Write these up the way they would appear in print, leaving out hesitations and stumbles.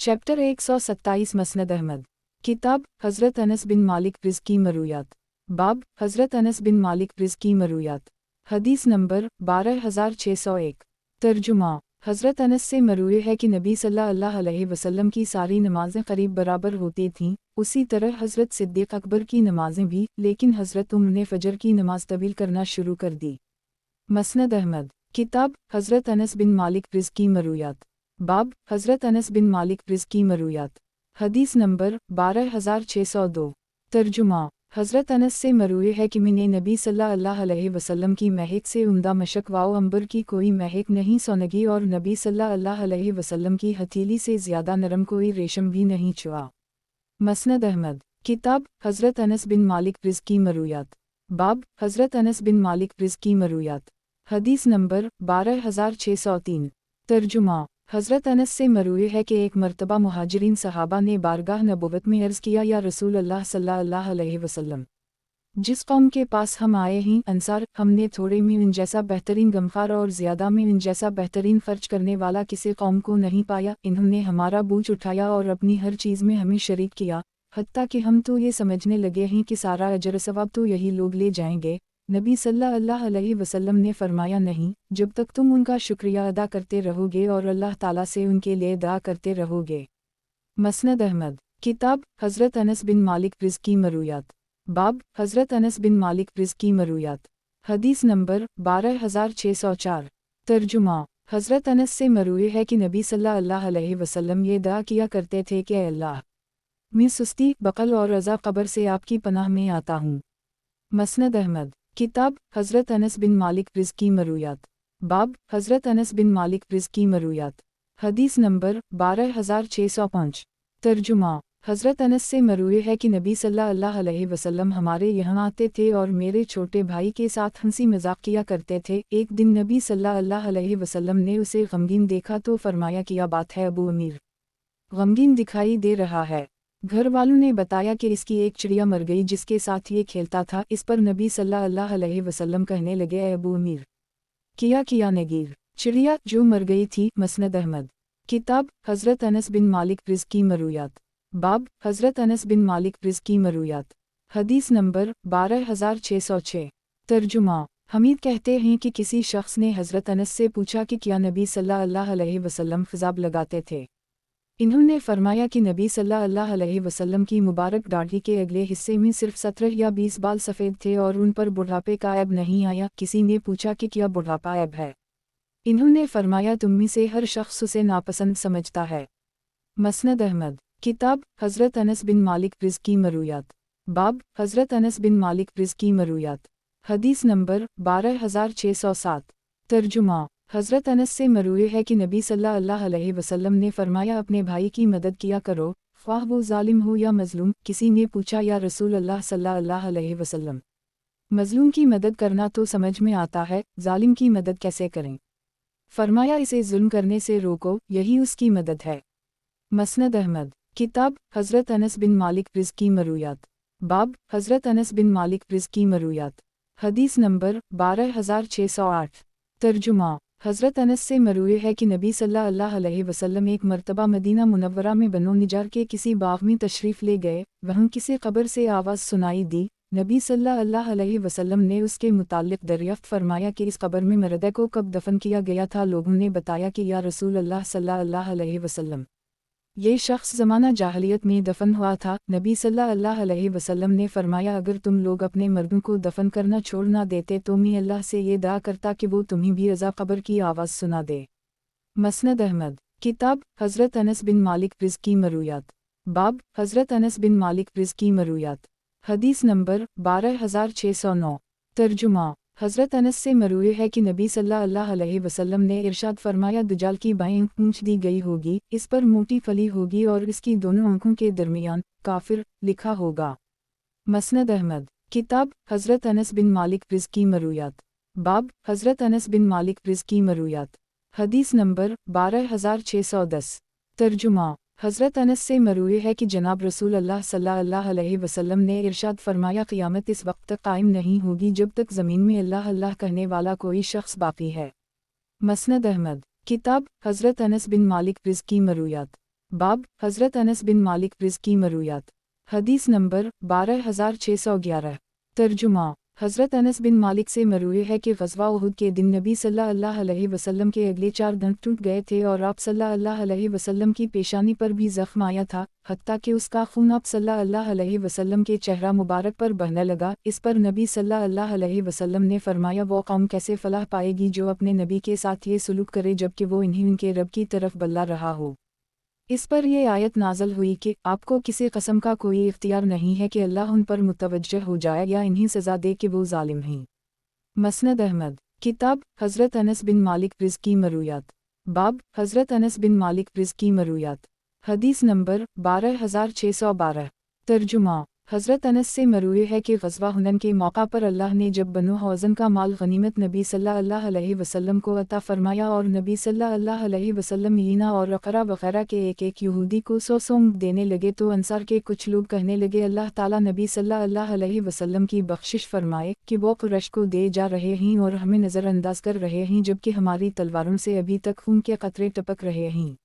Chapter 127 मसनद Ahmad. किताब हज़रत अनस बिन मालिक रिज़्की मरूयात। बाब हज़रत अनस बिन मालिक रिज़्की मरूयात। हदीस नंबर 12601। तर्जुमा हज़रत अनस से मरूए है कि नबी सल्लल्लाहु अलैहि वसल्लम की सारी नमाज़ें करीब बराबर होती थीं, उसी तरह हज़रत सिद्दीक़ अकबर की नमाज़ें भी, लेकिन हज़रत उम्र ने फ़जर की नमाज़ तवील करना शुरू कर दी। मसनद अहमद। किताब हज़रत अनस बिन मालिक रिज़्की मरूयात। बाब हज़रत अनस बिन मालिक रिज़्की मरूयात। हदीस नंबर 12602। तर्जुमा हज़रत अनस से मरूए है कि मैंने नबी सल्लल्लाहु अलैहि वसल्लम की महक से उम्दा मशक वाओ अंबर की कोई महक नहीं सोनगी और नबी सल्लल्लाहु अलैहि वसल्लम की हथेली से ज़्यादा नरम कोई रेशम भी नहीं छुआ। मसनद अहमद। किताब हज़रत अनस बिन मालिक रिज़्की मरूयात। बाब हज़रत अनस बिन मालिक रिज़्की मरूयात। हदीस नंबर 12603। तर्जुमा हज़रत अनस से मरूए है कि एक मरतबा मुहाजिरीन सहाबा ने बारगाह नबुवत में अर्ज़ किया, या रसूल अल्लाह सल्लल्लाहु अलैहि वसल्लम, जिस कौम के पास हम आए हैं अंसार, हमने थोड़े में उन जैसा बेहतरीन गमखार और ज़्यादा में उन जैसा बेहतरीन खर्च करने वाला किसी कौम को नहीं पाया। इन्होंने हमारा बोझ उठाया और अपनी हर चीज़ में हमें शरीक किया, हत्ता कि हम तो ये समझने लगे हैं कि सारा अजर सवाब तो यही लोग ले जाएंगे। नबी सल्लल्लाहु अलैहि वसल्लम ने फरमाया, नहीं, जब तक तुम उनका शुक्रिया अदा करते रहोगे और अल्लाह ताला से उनके लिए दुआ करते रहोगे। मसनद अहमद। किताब हज़रत अनस बिन मालिक रिज़्की मरूयात। बाब हज़रत अनस बिन मालिक रिज़्की मरूयात। हदीस नंबर 12604। तर्जुमा हज़रत अनस से मरूए है कि नबी सल्लल्लाहु अलैहि वसल्लम ये दुआ किया करते थे कि अल्लाह, मैं सुस्ती, बक़ल और रज़ा क़ब्र से आपकी पनाह में आता हूँ। मसनद अहमद। किताब हज़रत अनस बिन मालिक रिज़्की मरूयात। बाब हज़रत अनस बिन मालिक रिज़्की मरूयात। हदीस नंबर 12605। तर्जुमा हज़रत अनस से मरूए है कि नबी सल्लल्लाहु अलैहि वसल्लम हमारे यहाँ आते थे और मेरे छोटे भाई के साथ हंसी मजाक किया करते थे। एक दिन नबी सल्लल्लाहु अलैहि वसल्लम ने उसे गमगीन देखा तो फरमाया, क्या बात है अबू अमीर, गमगीन दिखाई दे रहा है। घर वालों ने बताया कि इसकी एक चिड़िया मर गई जिसके साथ ये खेलता था। इस पर नबी सल्लल्लाहु अलैहि वसल्लम कहने लगे, ए अबू अमीर, किया नगीर, चिड़िया जो मर गई थी। मसनद अहमद। किताब हज़रत अनस बिन मालिक रिज़्की मरूयात। बाब हज़रत अनस बिन मालिक रिज़्की मरूयात। हदीस नंबर 12606। तर्जुमा हमीद कहते हैं कि किसी शख्स ने हज़रत अनस से पूछा कि क्या नबी सल्लल्लाहु अलैहि वसल्लम ख़िज़ाब लगाते थे। इन्होंने फरमाया कि नबी सल्लल्लाहु अलैहि वसल्लम की मुबारक दाढ़ी के अगले हिस्से में सिर्फ 17 या 20 बाल सफ़ेद थे और उन पर बुढ़ापे का ऐब नहीं आया। किसी ने पूछा कि क्या बुढ़ापा ऐब है। इन्होंने फरमाया, तुम में से हर शख्स उसे नापसंद समझता है। मसनद अहमद। किताब हज़रत अनस बिन मालिक रिज़्की मरूयात। बाब हज़रत अनस बिन मालिक रिज़्की मरूयात। हदीस नंबर 12607। तर्जुमा हज़रत अनस से मरूए है कि नबी सल्लल्लाहु अलैहि वसल्लम ने फरमाया, अपने भाई की मदद किया करो, ख्वाह वो जालिम हो या मज़लूम। किसी ने पूछा, या रसूल अल्लाह सल्लल्लाहु अलैहि वसल्लम, मज़लूम की मदद करना तो समझ में आता है, जालिम की मदद कैसे करें। फरमाया, इसे जुल्म करने से रोको, यही उसकी मदद है। मसनद अहमद। किताब हज़रत अनस बिन मालिक रिज़्की मरूयात। बाब हज़रत अनस बिन मालिक रिज़्की मरूयात। हदीस नंबर 12608। तर्जुमा हज़रत अनस से मरूए है कि नबी सल्लल्लाहु अलैहि वसल्लम एक मरतबा मदीना मुनव्वरा में बनो निजार के किसी बाग में तशरीफ़ ले गए। वहाँ किसी कब्र से आवाज़ सुनाई दी। नबी सल्लल्लाहु अलैहि वसल्लम ने उसके मुताल्लिक़ दरियाफ़्त फरमाया कि इस कब्र में मरदे को कब दफन किया गया था। लोगों ने बताया कि या रसूल अल्लाह सल्लल्लाहु अलैहि वसल्लम, ये शख्स ज़माना जाहलियत में दफन हुआ था। नबी सल्लल्लाहु अलैहि वसल्लम ने फरमाया, अगर तुम लोग अपने मर्दों को दफन करना छोड़ ना देते तो मैं अल्लाह से ये दुआ करता कि वो तुम्हें भी अज़ा क़ब्र की आवाज़ सुना दे। मसनद अहमद। किताब हज़रत अनस बिन मालिक रिज़्की मरूयात। बाब हज़रत अनस बिन मालिक रिज़्की मरूयात। हदीस नंबर 12609। तर्जुमा हज़रत अनस से मरूए है कि नबी सल्लल्लाहु अलैहि वसल्लम ने इरशाद फरमाया, दज्जाल की बाएं पूंछ दी गई होगी, इस पर मोटी फली होगी और इसकी दोनों आंखों के दरमियान काफिर लिखा होगा। मसनद अहमद। किताब हज़रत अनस बिन मालिक रिज़्की मरूयात। बाब हज़रत अनस बिन मालिक रिज़्की मरूयात। हदीस नंबर 12610। तर्जुमा हज़रत अनस से मरूए है कि जनाब रसूल अल्लाह सल्लल्लाहु अलैहि वसल्लम ने इरशाद फरमाया, क़यामत इस वक्त तक कायम नहीं होगी जब तक ज़मीन में अल्लाह अल्लाह कहने वाला कोई शख्स बाकी है। मसनद अहमद। किताब हज़रत अनस बिन मालिक रिज़्की मरूयात। बाब हज़रत अनस बिन मालिक रिज़ की मरूयात। हदीस नंबर 12611। तर्जुमा। हज़रत अनस बिन मालिक से मरूए है कि ग़ज़वा उहुद के दिन नबी सल्लल्लाहु अलैहि वसल्लम के अगले 4 दंत टूट गए थे और आप सल्लल्लाहु अलैहि वसल्लम की पेशानी पर भी ज़ख्म आया था, हत्ता कि उसका खून आप सल्लल्लाहु अलैहि वसल्लम के चेहरा मुबारक पर बहने लगा। इस पर नबी सल्लल्लाहु अलैहि वसल्लम ने फरमाया, वो कौम कैसे फलाह पाएगी जो अपने नबी के साथ ये सुलूक करे जबकि वो इन्हीं उनके रब की तरफ बल्ला रहा हो। इस पर यह आयत नाज़ल हुई कि आपको किसी कस्म का कोई इख्तियार नहीं है कि अल्लाह उन पर मुतवज्जह हो जाए या इन्हीं सज़ा दे कि वो ज़ालिम हैं। मसनद अहमद। किताब हज़रत अनस बिन मालिक रिज़ की मरूयात। बाब हज़रत अनस बिन मालिक रिज़ की मरूयात। हदीस नंबर 12612। तर्जुमा। हज़रत अनस से मरूए है कि ग़ज़वा हुनैन के मौका पर अल्लाह ने जब बनु हौज़न का माल गनीमत नबी सल्लल्लाहु अलैहि वसल्लम को अता फ़रमाया और नबी सल्लल्लाहु अलैहि वसल्लम ईना और अक़रा वग़ैरह के एक यहूदी को 100 सोंग देने लगे तो अंसार के कुछ लोग कहने लगे, अल्लाह ताला नबी सल्लल्लाहु अलैहि वसल्लम की बख्शिश फ़रमाए कि वो कुरैश को दे जा रहे हैं और हमें नज़रअंदाज कर रहे हैं जबकि हमारी तलवारों से अभी तक खून के क़तरे टपक रहे हैं।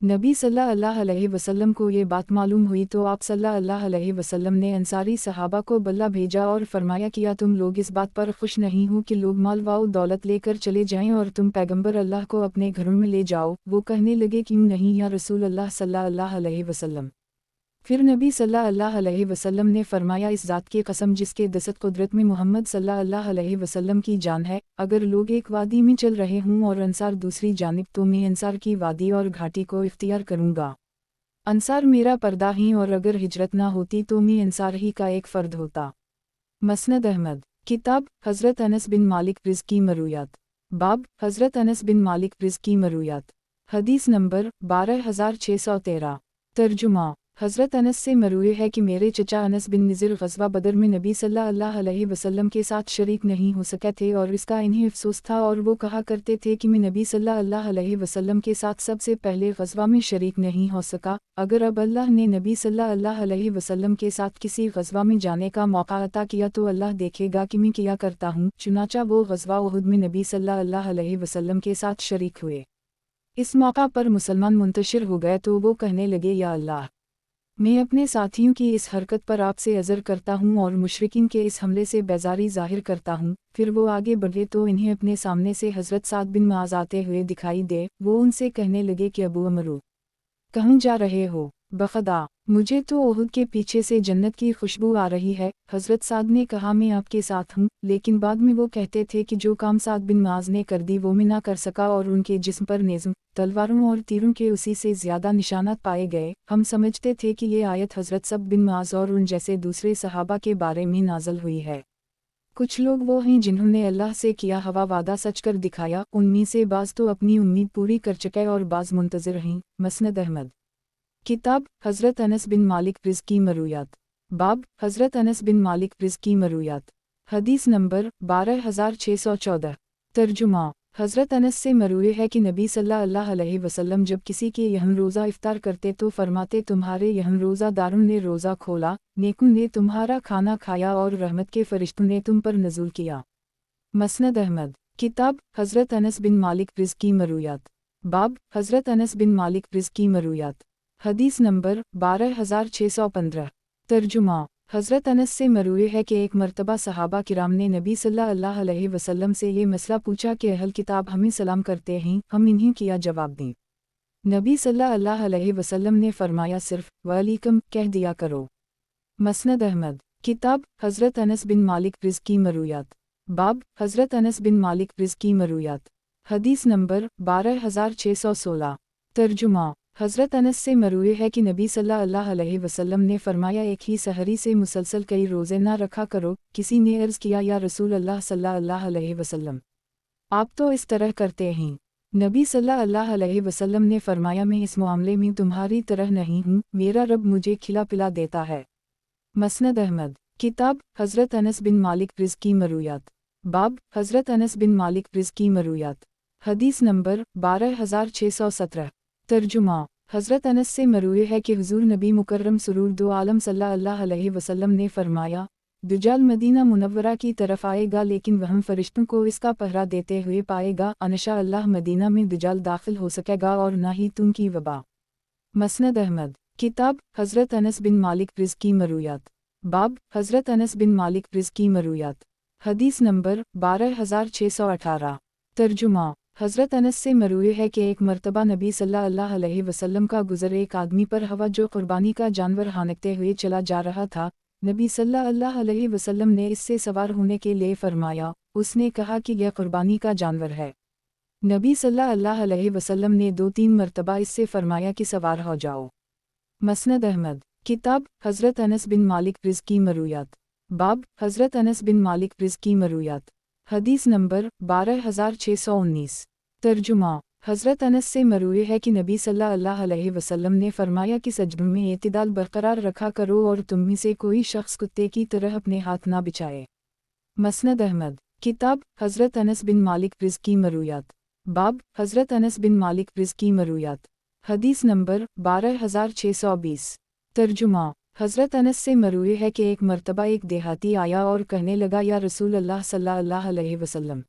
नबी सल्लल्लाहु अलैहि वसल्लम को ये बात मालूम हुई तो आप सल्लल्लाहु अलैहि वसल्लम ने अंसारी सहाबा को बल्ला भेजा और फरमाया, किया तुम लोग इस बात पर खुश नहीं हो कि लोग माल व दौलत लेकर चले जाएं और तुम पैगंबर अल्लाह को अपने घरों में ले जाओ। वो कहने लगे, क्यों नहीं या रसूल अल्लाह सल्लल्लाहु अलैहि वसल्लम। फिर नबी सल्लल्लाहु अलैहि वसल्लम ने फरमाया, इस ज़ात की कसम जिसके दस्त कुदरत में मोहम्मद सल्लल्लाहु अलैहि वसल्लम की जान है, अगर लोग एक वादी में चल रहे हों और अंसार दूसरी जानिब तो मैं अंसार की वादी और घाटी को इख्तियार करूँगा। अंसार मेरा पर्दा ही और अगर हिजरत ना होती तो मैं अंसार ही का एक फ़र्द होता। मसनद अहमद। किताब हज़रत अनस बिन मालिक रिज़ की मरूयात। बाब हज़रत अनस बिन मालिक रिज़ की मरूयात। हदीस नंबर 12613। तर्जुमा। हज़रत अनस से मरूए है कि मेरे चचा अनस बिन नज़ीर ग़ज़वा बदर में नबी सल्लल्लाहु अलैहि वसल्लम के साथ शरीक नहीं हो सके थे और इसका इन्हें अफसोस था और वो कहा करते थे कि मैं नबी सल्लल्लाहु अलैहि वसल्लम के साथ सबसे पहले ग़ज़वा में शरीक नहीं हो सका। अगर अब अल्लाह ने नबी सल्लल्लाहु अलैहि वसल्लम के साथ किसी ग़ज़वा में जाने का मौका अता किया तो अल्लाह देखेगा कि मैं क्या करता हूँ। चुनाचा वो ग़ज़वा उहुद में नबी सल्लल्लाहु अलैहि वसल्लम के साथ शरीक हुए। इस मौका पर मुसलमान मुंतशिर हो गए तो वो कहने लगे, या अल्लाह, मैं अपने साथियों की इस हरकत पर आपसे अज़र करता हूँ और मुशरिकीन के इस हमले से बेजारी ज़ाहिर करता हूँ। फिर वो आगे बढ़े तो इन्हें अपने सामने से हज़रत साद बिन मुआज़ आते हुए दिखाई दे। वो उनसे कहने लगे कि अबू अमरू, कहाँ जा रहे हो? बख़दा, मुझे तो उहुद के पीछे से जन्नत की खुशबू आ रही है। हज़रत साद ने कहा, मैं आपके साथ हूँ, लेकिन बाद में वो कहते थे कि जो काम साद बिन मुआज़ ने कर दी वो मैं ना कर सका और उनके जिस्म पर नेज़म, तलवारों और तीरों के उसी से ज़्यादा निशानात पाए गए। हम समझते थे कि ये आयत हज़रत सब बिन मुआज़ और उन जैसे दूसरे सहाबा के बारे में नाज़ल हुई है। कुछ लोग वो हैं जिन्होंने अल्लाह से किया हवा वादा सच कर दिखाया, उनमें से बाज़ तो अपनी उम्मीद पूरी कर चुके और बाज़ मुंतज़िर हैं। मसनद अहमद। किताब हज़रत अनस बिन मालिक रिज़ की मरूयात। बाब हज़रत अनस बिन मालिक रिज़ की मरूयात। हदीस नंबर 12614। तर्जुमा। हज़रत अनस से मरूए है कि नबी सल्लल्लाहु अलैहि वसल्लम जब किसी के यहन रोज़ा इफ्तार करते तो फरमाते, तुम्हारे यहन रोज़ा दारुन ने रोज़ा खोला, नेकों ने तुम्हारा खाना खाया और रहमत के फरिश्तों ने तुम पर नज़ूल किया। मसनद अहमद। किताब हज़रत अनस बिन मालिक रिज़ की मरूयात। बाब हज़रत अनस बिन मालिक रिज़ की मरूयात। हदीस नंबर 12615। तर्जुमा। हज़रत अनस से मरूए है कि एक मरतबा सहाबा किराम ने नबी सल्लल्लाहु अलैहि वसल्लम से ये मसला पूछा कि अहल किताब हमें सलाम करते हैं, हम इन्हें क्या जवाब दें? नबी सल्लल्लाहु अलैहि वसल्लम ने फरमाया, सिर्फ वालेकुम कह दिया करो। मसनद अहमद। किताब हज़रत अनस बिन मालिक रिज़ की मरूयात। बाब हज़रत अनस बिन मालिक रिज़ की मरूयात। हदीस नंबर 12616। तर्जुमा। हज़रत अनस से मरूए है कि नबी सल्लल्लाहु अलैहि वसल्लम ने फरमाया, एक ही सहरी से मुसलसल कई रोज़े ना रखा करो। किसी ने अर्ज़ किया, या रसूल अल्लाह सल्लल्लाहु अलैहि वसल्लम, आप तो इस तरह करते हैं। नबी सल्लल्लाहु अलैहि वसल्लम ने फरमाया, मैं इस मामले में तुम्हारी तरह नहीं हूँ, मेरा रब मुझे खिला पिला देता है। मसनद अहमद। किताब हज़रत अनस बिन मालिक रिज़ की मरूयात। बाब हज़रत अनस बिन मालिक रिज़ की मरूयात। हदीस नंबर 12617। तर्जुमा। हज़रत अनस से मरूए है कि हुज़ूर नबी मुकर्रम सुरूर दो आलम सल्लल्लाहु अलैहि वसल्लम ने फरमाया, दुजाल मदीना मुनव्वरा की तरफ आएगा लेकिन वह फरिश्तों को इसका पहरा देते हुए पाएगा। अनशा अल्लाह मदीना में दुजाल दाखिल हो सकेगा और ना ही तुम की वबा। مسند احمد، کتاب حضرت انس بن مالک رض کی مرویات، باب حضرت انس بن مالک رض کی مرویات، حدیث نمبر 12618۔ ترجمہ: حضرت انس سے مروی ہے کہ ایک مرتبہ نبی صلی اللہ علیہ وسلم کا گزر ایک آدمی پر ہوا جو قربانی کا جانور ہانکتے ہوئے چلا جا رہا تھا۔ نبی صلی اللہ علیہ وسلم نے اس سے سوار ہونے کے لیے فرمایا۔ اس نے کہا کہ یہ قربانی کا جانور ہے۔ نبی صلی اللہ علیہ وسلم نے 2-3 مرتبہ اس سے فرمایا کہ سوار ہو جاؤ۔ مسند احمد، کتاب حضرت انس بن مالک رض کی مرویات، باب حضرت انس بن مالک رض کی مرویات، حدیث نمبر 12619۔ ترجمہ: حضرت انس سے مروی ہے کہ نبی صلی اللہ علیہ وسلم نے فرمایا کہ سجدوں میں اعتدال برقرار رکھا کرو اور تم میں سے کوئی شخص کتے کی طرح اپنے ہاتھ نہ بچھائے۔ مسند احمد، کتاب حضرت انس بن مالک رض کی مرویات، باب حضرت انس بن مالک رض کی مرویات، حدیث نمبر 12620۔ ترجمہ: حضرت انس سے مروی ہے کہ ایک مرتبہ ایک دیہاتی آیا اور کہنے لگا، یا رسول اللہ صلی اللہ علیہ وسلم،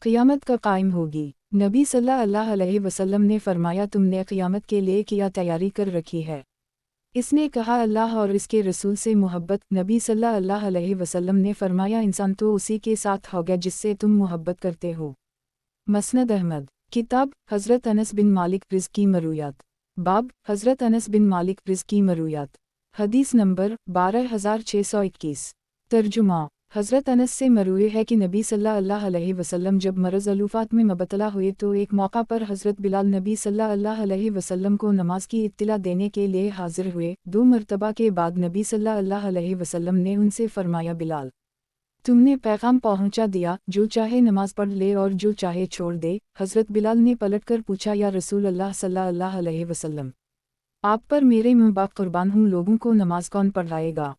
قیامت کب قائم ہوگی؟ نبی صلی اللہ علیہ وسلم نے فرمایا، تم نے قیامت کے لیے کیا تیاری کر رکھی ہے؟ اس نے کہا، اللہ اور اس کے رسول سے محبت۔ نبی صلی اللہ علیہ وسلم نے فرمایا، انسان تو اسی کے ساتھ ہوگا جس سے تم محبت کرتے ہو۔ مسند احمد، کتاب حضرت انس بن مالک رض کی مرویات، باب حضرت انس بن مالک رض کی مرویات، حدیث نمبر 12621۔ ترجمہ: حضرت انس سے مروی ہے کہ نبی صلی اللہ علیہ وسلم جب مرض الوفات میں مبتلا ہوئے تو ایک موقع پر حضرت بلال نبی صلی اللہ علیہ وسلم کو نماز کی اطلاع دینے کے لیے حاضر ہوئے۔ 2 مرتبہ کے بعد نبی صلی اللہ علیہ وسلم نے ان سے فرمایا، بلال، تم نے پیغام پہنچا دیا، جو چاہے نماز پڑھ لے اور جو چاہے چھوڑ دے۔ حضرت بلال نے پلٹ کر پوچھا، یا رسول اللہ صلی اللہ علیہ وسلم، آپ پر میرے ماں باپ قربان ہوں، لوگوں کو نماز کون پڑھائے گا؟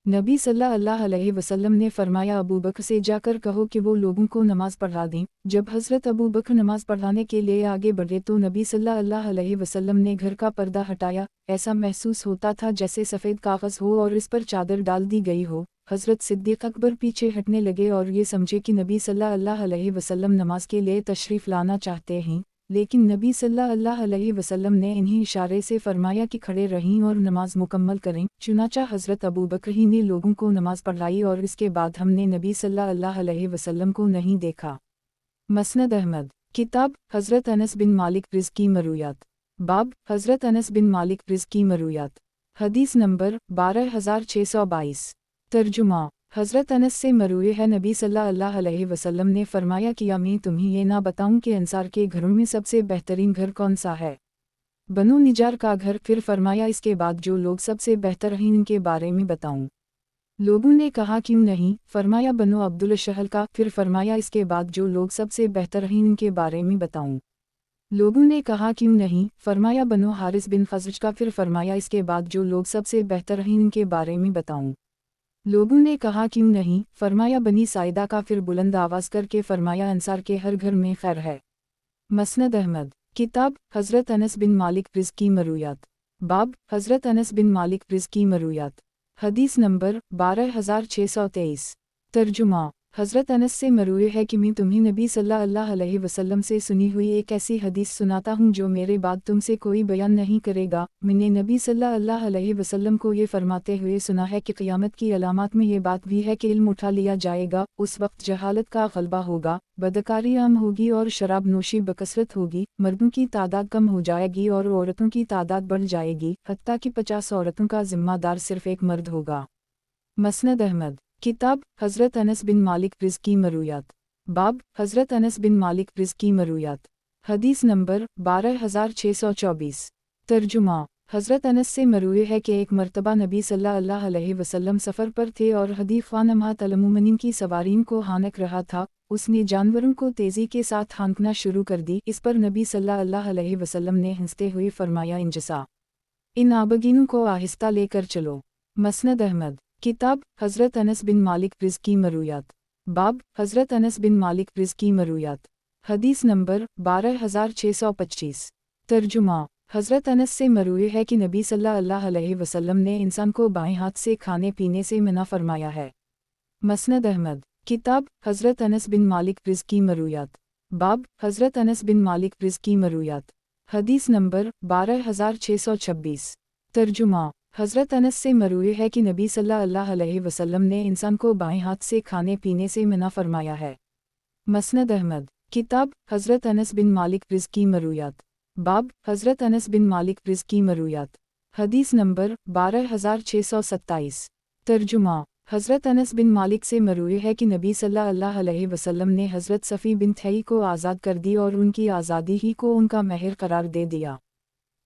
نبی صلی اللہ علیہ وسلم نے فرمایا، ابو بکر سے جا کر کہو کہ وہ لوگوں کو نماز پڑھا دیں۔ جب حضرت ابو بکر نماز پڑھانے کے لیے آگے بڑھے تو نبی صلی اللہ علیہ وسلم نے گھر کا پردہ ہٹایا۔ ایسا محسوس ہوتا تھا جیسے سفید کاغذ ہو اور اس پر چادر ڈال دی گئی ہو۔ حضرت صدیق اکبر پیچھے ہٹنے لگے اور یہ سمجھے کہ نبی صلی اللہ علیہ وسلم نماز کے لیے تشریف لانا چاہتے ہیں، لیکن نبی صلی اللہ علیہ وسلم نے انہیں اشارے سے فرمایا کہ کھڑے رہیں اور نماز مکمل کریں۔ چنانچہ حضرت ابو بکر ہی نے لوگوں کو نماز پڑھائی اور اس کے بعد ہم نے نبی صلی اللہ علیہ وسلم کو نہیں دیکھا۔ مسند احمد، کتاب حضرت انس بن مالک رض کی مرویات، باب حضرت انس بن مالک رض کی مرویات، حدیث نمبر 12622۔ ترجمہ: حضرت انس سے مروی ہے، نبی صلی اللہ علیہ وسلم نے فرمایا کہ میں تمہیں یہ نہ بتاؤں کہ انصار کے گھروں میں سب سے بہترین گھر کون سا ہے؟ بنو نجار کا گھر۔ پھر فرمایا، اس کے بعد جو لوگ سب سے بہتر ہیں ان کے بارے میں بتاؤں؟ لوگوں نے کہا، کیوں نہیں؟ فرمایا، بنو عبدالشہل کا۔ پھر فرمایا، اس کے بعد جو لوگ سب سے بہتر ہیں ان کے بارے میں بتاؤں؟ لوگوں نے کہا، کیوں نہیں؟ فرمایا، بنو حارث بن خزرج کا۔ پھر فرمایا، اس کے بعد جو لوگ سب سے بہتر ہیں ان کے بارے میں بتاؤں؟ لوگوں نے کہا، کیوں نہیں؟ فرمایا، بنی سائدہ کا۔ پھر بلند آواز کر کے فرمایا، انصار کے ہر گھر میں خیر ہے۔ مسند احمد، کتاب حضرت انس بن مالک رض کی مرویات، باب حضرت انس بن مالک رض کی مرویات، حدیث نمبر 12623۔ ترجمہ: حضرت انس سے مروی ہے کہ میں تمہیں نبی صلی اللہ علیہ وسلم سے سنی ہوئی ایک ایسی حدیث سناتا ہوں جو میرے بعد تم سے کوئی بیان نہیں کرے گا۔ میں نے نبی صلی اللہ علیہ وسلم کو یہ فرماتے ہوئے سنا ہے کہ قیامت کی علامات میں یہ بات بھی ہے کہ علم اٹھا لیا جائے گا۔ اس وقت جہالت کا غلبہ ہوگا، بدکاری عام ہوگی اور شراب نوشی بکثرت ہوگی۔ مردوں کی تعداد کم ہو جائے گی اور عورتوں کی تعداد بڑھ جائے گی، حتیٰ کہ 50 عورتوں کا ذمہ دار صرف ایک مرد ہوگا۔ مسند احمد، کتاب حضرت انس بن مالک رض کی مرویات، باب حضرت انس بن مالک رض کی مرویات، حدیث نمبر 12624۔ ترجمہ: حضرت انس سے مروی ہے کہ ایک مرتبہ نبی صلی اللہ علیہ وسلم سفر پر تھے اور حدیف وانمہت المومنین کی سوارین کو ہانک رہا تھا۔ اس نے جانوروں کو تیزی کے ساتھ ہانکنا شروع کر دی۔ اس پر نبی صلی اللہ علیہ وسلم نے ہنستے ہوئے فرمایا، انجسا، ان آبگینوں کو آہستہ لے کر چلو۔ مسند احمد، کتاب حضرت انس بن مالک رض کی مرویات، باب حضرت انس بن مالک رض کی مرویات، حدیث نمبر 12625۔ ترجمہ: حضرت انس سے مروی ہے کہ نبی صلی اللہ علیہ وسلم نے انسان کو بائیں ہاتھ سے کھانے پینے سے منع فرمایا ہے۔ مسند احمد، کتاب حضرت انس بن مالک رض کی مرویات، باب حضرت انس بن مالک رض کی مرویات، حدیث نمبر 12626۔ ترجمہ۔ حضرت انس سے مروی ہے کہ نبی صلی اللہ علیہ وسلم نے انسان کو بائیں ہاتھ سے کھانے پینے سے منع فرمایا ہے۔ مسند احمد۔ کتاب حضرت انس بن مالک رض کی مرویات۔ باب حضرت انس بن مالک رض کی مرویات۔ حدیث نمبر 12627۔ ترجمہ۔ حضرت انس بن مالک سے مروی ہے کہ نبی صلی اللہ علیہ وسلم نے حضرت صفی بنت حیی کو آزاد کر دی اور ان کی آزادی ہی کو ان کا مہر قرار دے دیا۔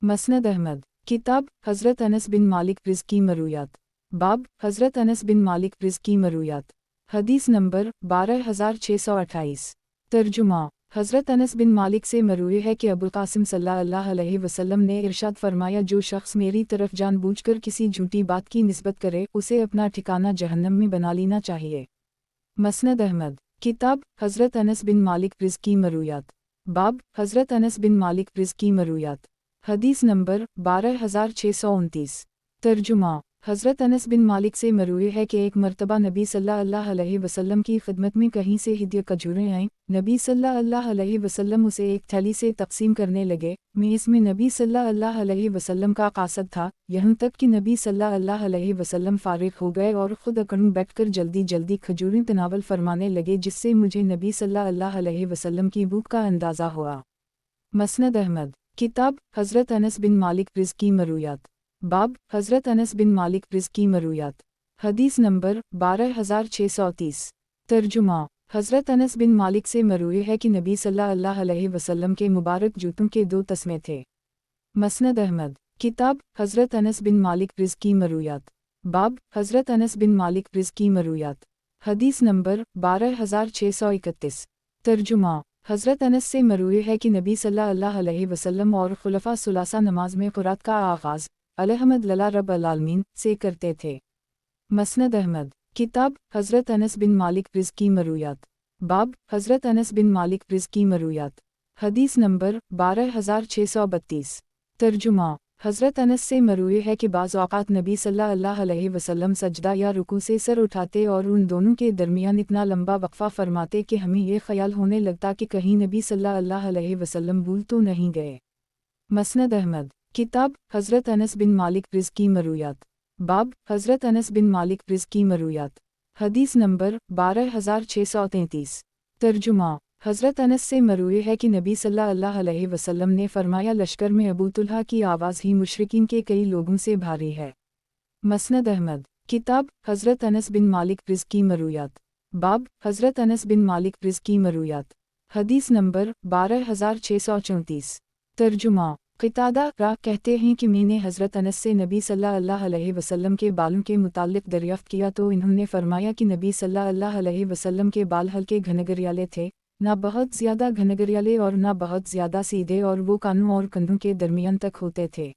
مسند احمد۔ کتاب حضرت انس بن مالک رض کی مرویات۔ باب حضرت انس بن مالک رض کی مرویات۔ حدیث نمبر 12628۔ ترجمہ۔ حضرت انس بن مالک سے مروی ہے کہ ابوالقاسم صلی اللہ علیہ وسلم نے ارشاد فرمایا، جو شخص میری طرف جان بوجھ کر کسی جھوٹی بات کی نسبت کرے اسے اپنا ٹھکانہ جہنم میں بنا لینا چاہیے۔ مسند احمد۔ کتاب حضرت انس بن مالک رض کی مرویات۔ باب حضرت انس بن مالک رض کی مرویات۔ حدیث نمبر 12629۔ ترجمہ۔ حضرت انس بن مالک سے مروی ہے کہ ایک مرتبہ نبی صلی اللہ علیہ وسلم کی خدمت میں کہیں سے ہدیہ کھجوریں آئیں، نبی صلی اللہ علیہ وسلم اسے ایک تھیلی سے تقسیم کرنے لگے، اس میں نبی صلی اللہ علیہ وسلم کا قاصد تھا، یہاں تک کہ نبی صلی اللہ علیہ وسلم فارغ ہو گئے اور خود اکڑوں بیٹھ کر جلدی جلدی کھجوریں تناول فرمانے لگے، جس سے مجھے نبی صلی اللہ علیہ وسلم کی بھوک کا اندازہ ہوا۔ مسند احمد۔ کتاب حضرت انس بن مالک رض کی مرویات۔ باب حضرت انس بن مالک رض کی مرویات۔ حدیث نمبر 12630۔ ترجمہ۔ حضرت انس بن مالک سے مروی ہے کہ نبی صلی اللہ علیہ وسلم کے مبارک جوتوں کے 2 تسمے تھے۔ مسند احمد۔ کتاب حضرت انس بن مالک رض کی مرویات۔ باب حضرت انس بن مالک رض کی مرویات۔ حدیث نمبر 12631۔ ترجمہ۔ حضرت انس سے مروی ہے کہ نبی صلی اللہ علیہ وسلم اور خلفاء ثلاثہ نماز میں قرات کا آغاز الحمد للہ رب العالمین سے کرتے تھے۔ مسند احمد۔ کتاب حضرت انس بن مالک رض کی مرویات۔ باب حضرت انس بن مالک رض کی مرویات۔ حدیث نمبر 12632۔ ترجمہ۔ حضرت انس سے مروی ہے کہ بعض اوقات نبی صلی اللہ علیہ وسلم سجدہ یا رکوع سے سر اٹھاتے اور ان دونوں کے درمیان اتنا لمبا وقفہ فرماتے کہ ہمیں یہ خیال ہونے لگتا کہ کہیں نبی صلی اللہ علیہ وسلم بھول تو نہیں گئے۔ مسند احمد۔ کتاب حضرت انس بن مالک رض کی مرویات۔ باب حضرت انس بن مالک رض کی مرویات۔ حدیث نمبر 12633۔ ترجمہ۔ حضرت انس سے مروی ہے کہ نبی صلی اللہ علیہ وسلم نے فرمایا، لشکر میں ابو طلحہ کی آواز ہی مشرکین کے کئی لوگوں سے بھاری ہے۔ مسند احمد۔ کتاب حضرت انس بن مالک رض کی مرویات۔ باب حضرت انس بن مالک رض کی مرویات۔ حدیث نمبر 12634۔ ترجمہ۔ قتادہ راہ کہتے ہیں کہ میں نے حضرت انس سے نبی صلی اللہ علیہ وسلم کے بالوں کے متعلق دریافت کیا تو انہوں نے فرمایا کہ نبی صلی اللہ علیہ وسلم کے بال ہلکے گھنگریالے تھے، نہ بہت زیادہ گھنگریالے اور نہ بہت زیادہ سیدھے، اور وہ کانوں اور کندھوں کے درمیان تک ہوتے تھے۔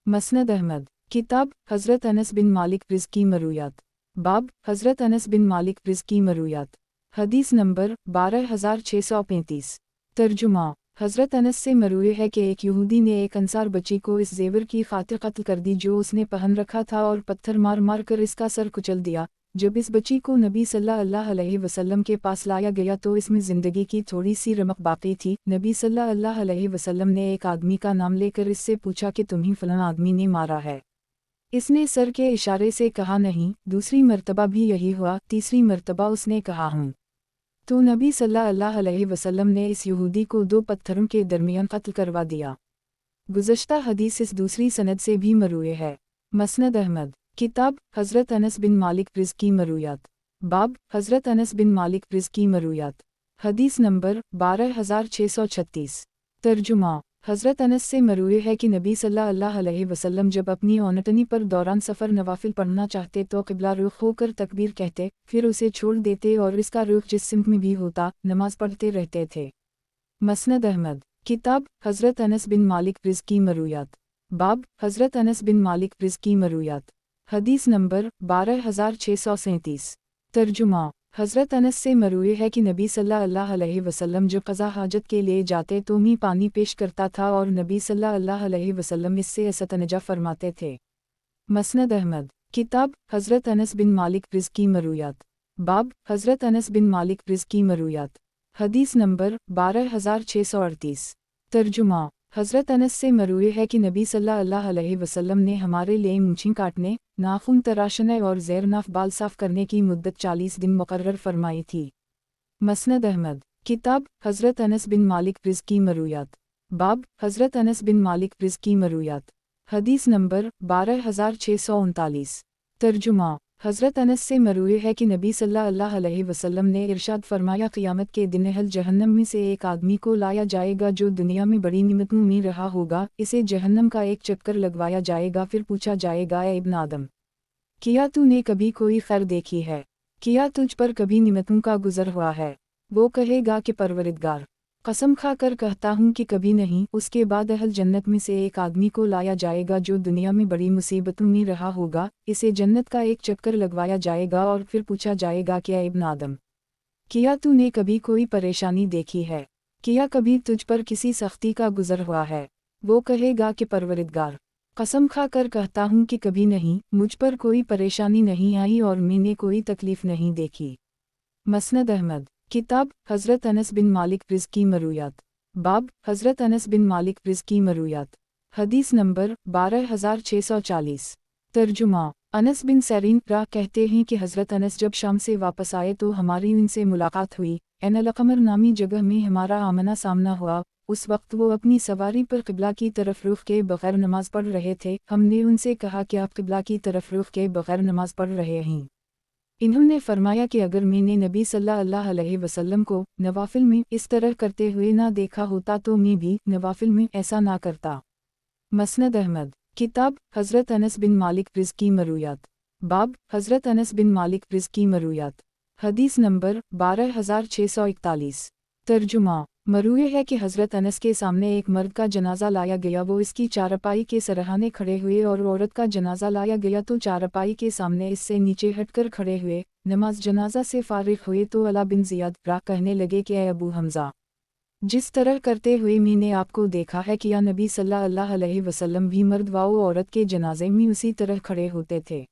مسند احمد۔ کتاب حضرت انس بن مالک رض کی مرویات۔ باب حضرت انس بن مالک رض کی مرویات۔ حدیث نمبر 12635۔ ترجمہ۔ حضرت انس سے مروی ہے کہ ایک یہودی نے ایک انصار بچی کو اس زیور کی خاطر قتل کر دی جو اس نے پہن رکھا تھا، اور پتھر مار مار کر اس کا سر کچل دیا۔ جب اس بچی کو نبی صلی اللہ علیہ وسلم کے پاس لایا گیا تو اس میں زندگی کی تھوڑی سی رمق باقی تھی۔ نبی صلی اللہ علیہ وسلم نے ایک آدمی کا نام لے کر اس سے پوچھا کہ تمہیں فلاں آدمی نے مارا ہے؟ اس نے سر کے اشارے سے کہا نہیں۔ دوسری مرتبہ بھی یہی ہوا۔ تیسری مرتبہ اس نے کہا ہوں۔ تو نبی صلی اللہ علیہ وسلم نے اس یہودی کو 2 پتھروں کے درمیان قتل کروا دیا۔ گزشتہ حدیث اس دوسری سند سے بھی مروی ہے۔ مسند احمد۔ کتاب حضرت انس بن مالک رض کی مرویات۔ باب حضرت انس بن مالک رض کی مرویات۔ حدیث نمبر 12636۔ ترجمہ۔ حضرت انس سے مروی ہے کہ نبی صلی اللہ علیہ وسلم جب اپنی اونٹنی پر دوران سفر نوافل پڑھنا چاہتے تو قبلہ رخ ہو کر تکبیر کہتے، پھر اسے چھوڑ دیتے اور اس کا رخ جس سمت میں بھی ہوتا نماز پڑھتے رہتے تھے۔ مسند احمد۔ کتاب حضرت انس بن مالک رض کی مرویات۔ باب حضرت انس بن مالک رض کی مرویات۔ حدیث نمبر 12637۔ ترجمہ۔ حضرت انس سے مروی ہے کہ نبی صلی اللہ علیہ وسلم جب قضا حاجت کے لیے جاتے تو میں پانی پیش کرتا تھا اور نبی صلی اللہ علیہ وسلم اس سے استنجا فرماتے تھے۔ مسند احمد۔ کتاب حضرت انس بن مالک رض کی مرویات۔ باب حضرت انس بن مالک رض کی مرویات۔ حدیث نمبر 12638۔ ترجمہ۔ हज़रत अनस से मरूए है कि नबी सल्लल्लाहु अलैहि वसल्लम ने हमारे लिए मूंछें काटने, नाखून तराशने और ज़ेर-नाफ बाल साफ़ करने की मुद्दत 40 दिन मुकर्रर फरमाई थी। मसनद अहमद। किताब हज़रत अनस बिन मालिक रिज़्की मरूयात। बाब हज़रत अनस बिन मालिक रिज़्की मरूयात। हदीस नंबर 12639। तर्जुमा हज़रत अनस से मरूए है कि नबी सल्लल्लाहु अलैहि वसल्लम ने इरशाद फरमाया, क़यामत के दिन अहल जहन्नम में से एक आदमी को लाया जाएगा जो दुनिया में बड़ी निमतों में रहा होगा। इसे जहन्नम का एक चक्कर लगवाया जाएगा, फिर पूछा जाएगा, ए इब्न आदम, क्या तूने कभी कोई खैर देखी है? क्या तुझ पर कभी निमतों का गुज़र हुआ है? वो कहेगा कि परवरिदगार, कसम खा कर कहता हूँ कि कभी नहीं। उसके बाद अहल जन्नत में से एक आदमी को लाया जाएगा जो दुनिया में बड़ी मुसीबतों में रहा होगा। इसे जन्नत का एक चक्कर लगवाया जाएगा और फिर पूछा जाएगा कि ए इब्न आदम, क्या तूने कभी कोई परेशानी देखी है? क्या कभी तुझ पर किसी सख्ती का गुज़र हुआ है? वो कहेगा कि परवरिदगार, कसम खा कर कहता हूँ कि कभी नहीं, मुझ पर कोई परेशानी नहीं आई और मैंने कोई तकलीफ़ नहीं देखी। मसनद अहमद। किताब हज़रत अनस बिन मालिक रिज़्की मरूयात। बाब हज़रत अनस बिन मालिक रिज़्की मरूयात। हदीस नंबर 12640। तर्जुमा अनस बिन सरीन कहते हैं कि हज़रत अनस जब शाम से वापस आए तो हमारी उनसे मुलाकात हुई। अल-क़मर नामी जगह में हमारा आमना सामना हुआ। उस वक्त वो अपनी सवारी पर क़िबला की तरफ रुख के बग़ैर नमाज पढ़ रहे थे। हमने उनसे कहा कि आप क़िबला की तरफ रुख के बग़ैर नमाज पढ़ रहे हैं। इन्होंने फरमाया कि अगर मैंने नबी सल्लल्लाहु अलैहि वसल्लम को नवाफिल में इस तरह करते हुए ना देखा होता तो मैं भी नवाफिल में ऐसा ना करता। मसनद अहमद। किताब हज़रत अनस बिन मालिक रिज़्की मरूयात। बाब हज़रत अनस बिन मालिक रिज़्की मरूयात। हदीस नंबर 12641। तर्जुमा मरूए है कि हज़रत अनस के सामने एक मर्द का जनाजा लाया गया। वो इसकी चारपाई के सरहाने खड़े हुए और औरत का जनाजा लाया गया तो चारपाई के सामने इससे नीचे हटकर खड़े हुए। नमाज जनाजा से फारिग हुए तो अला बिन ज़ियाद कहने लगे कि ए अबू हमज़ा, जिस तरह करते हुए मैंने आपको देखा है कि या नबी सल्लल्लाहु अलैहि वसल्लम भी मर्द व औरत के जनाजे में उसी तरह खड़े होते थे।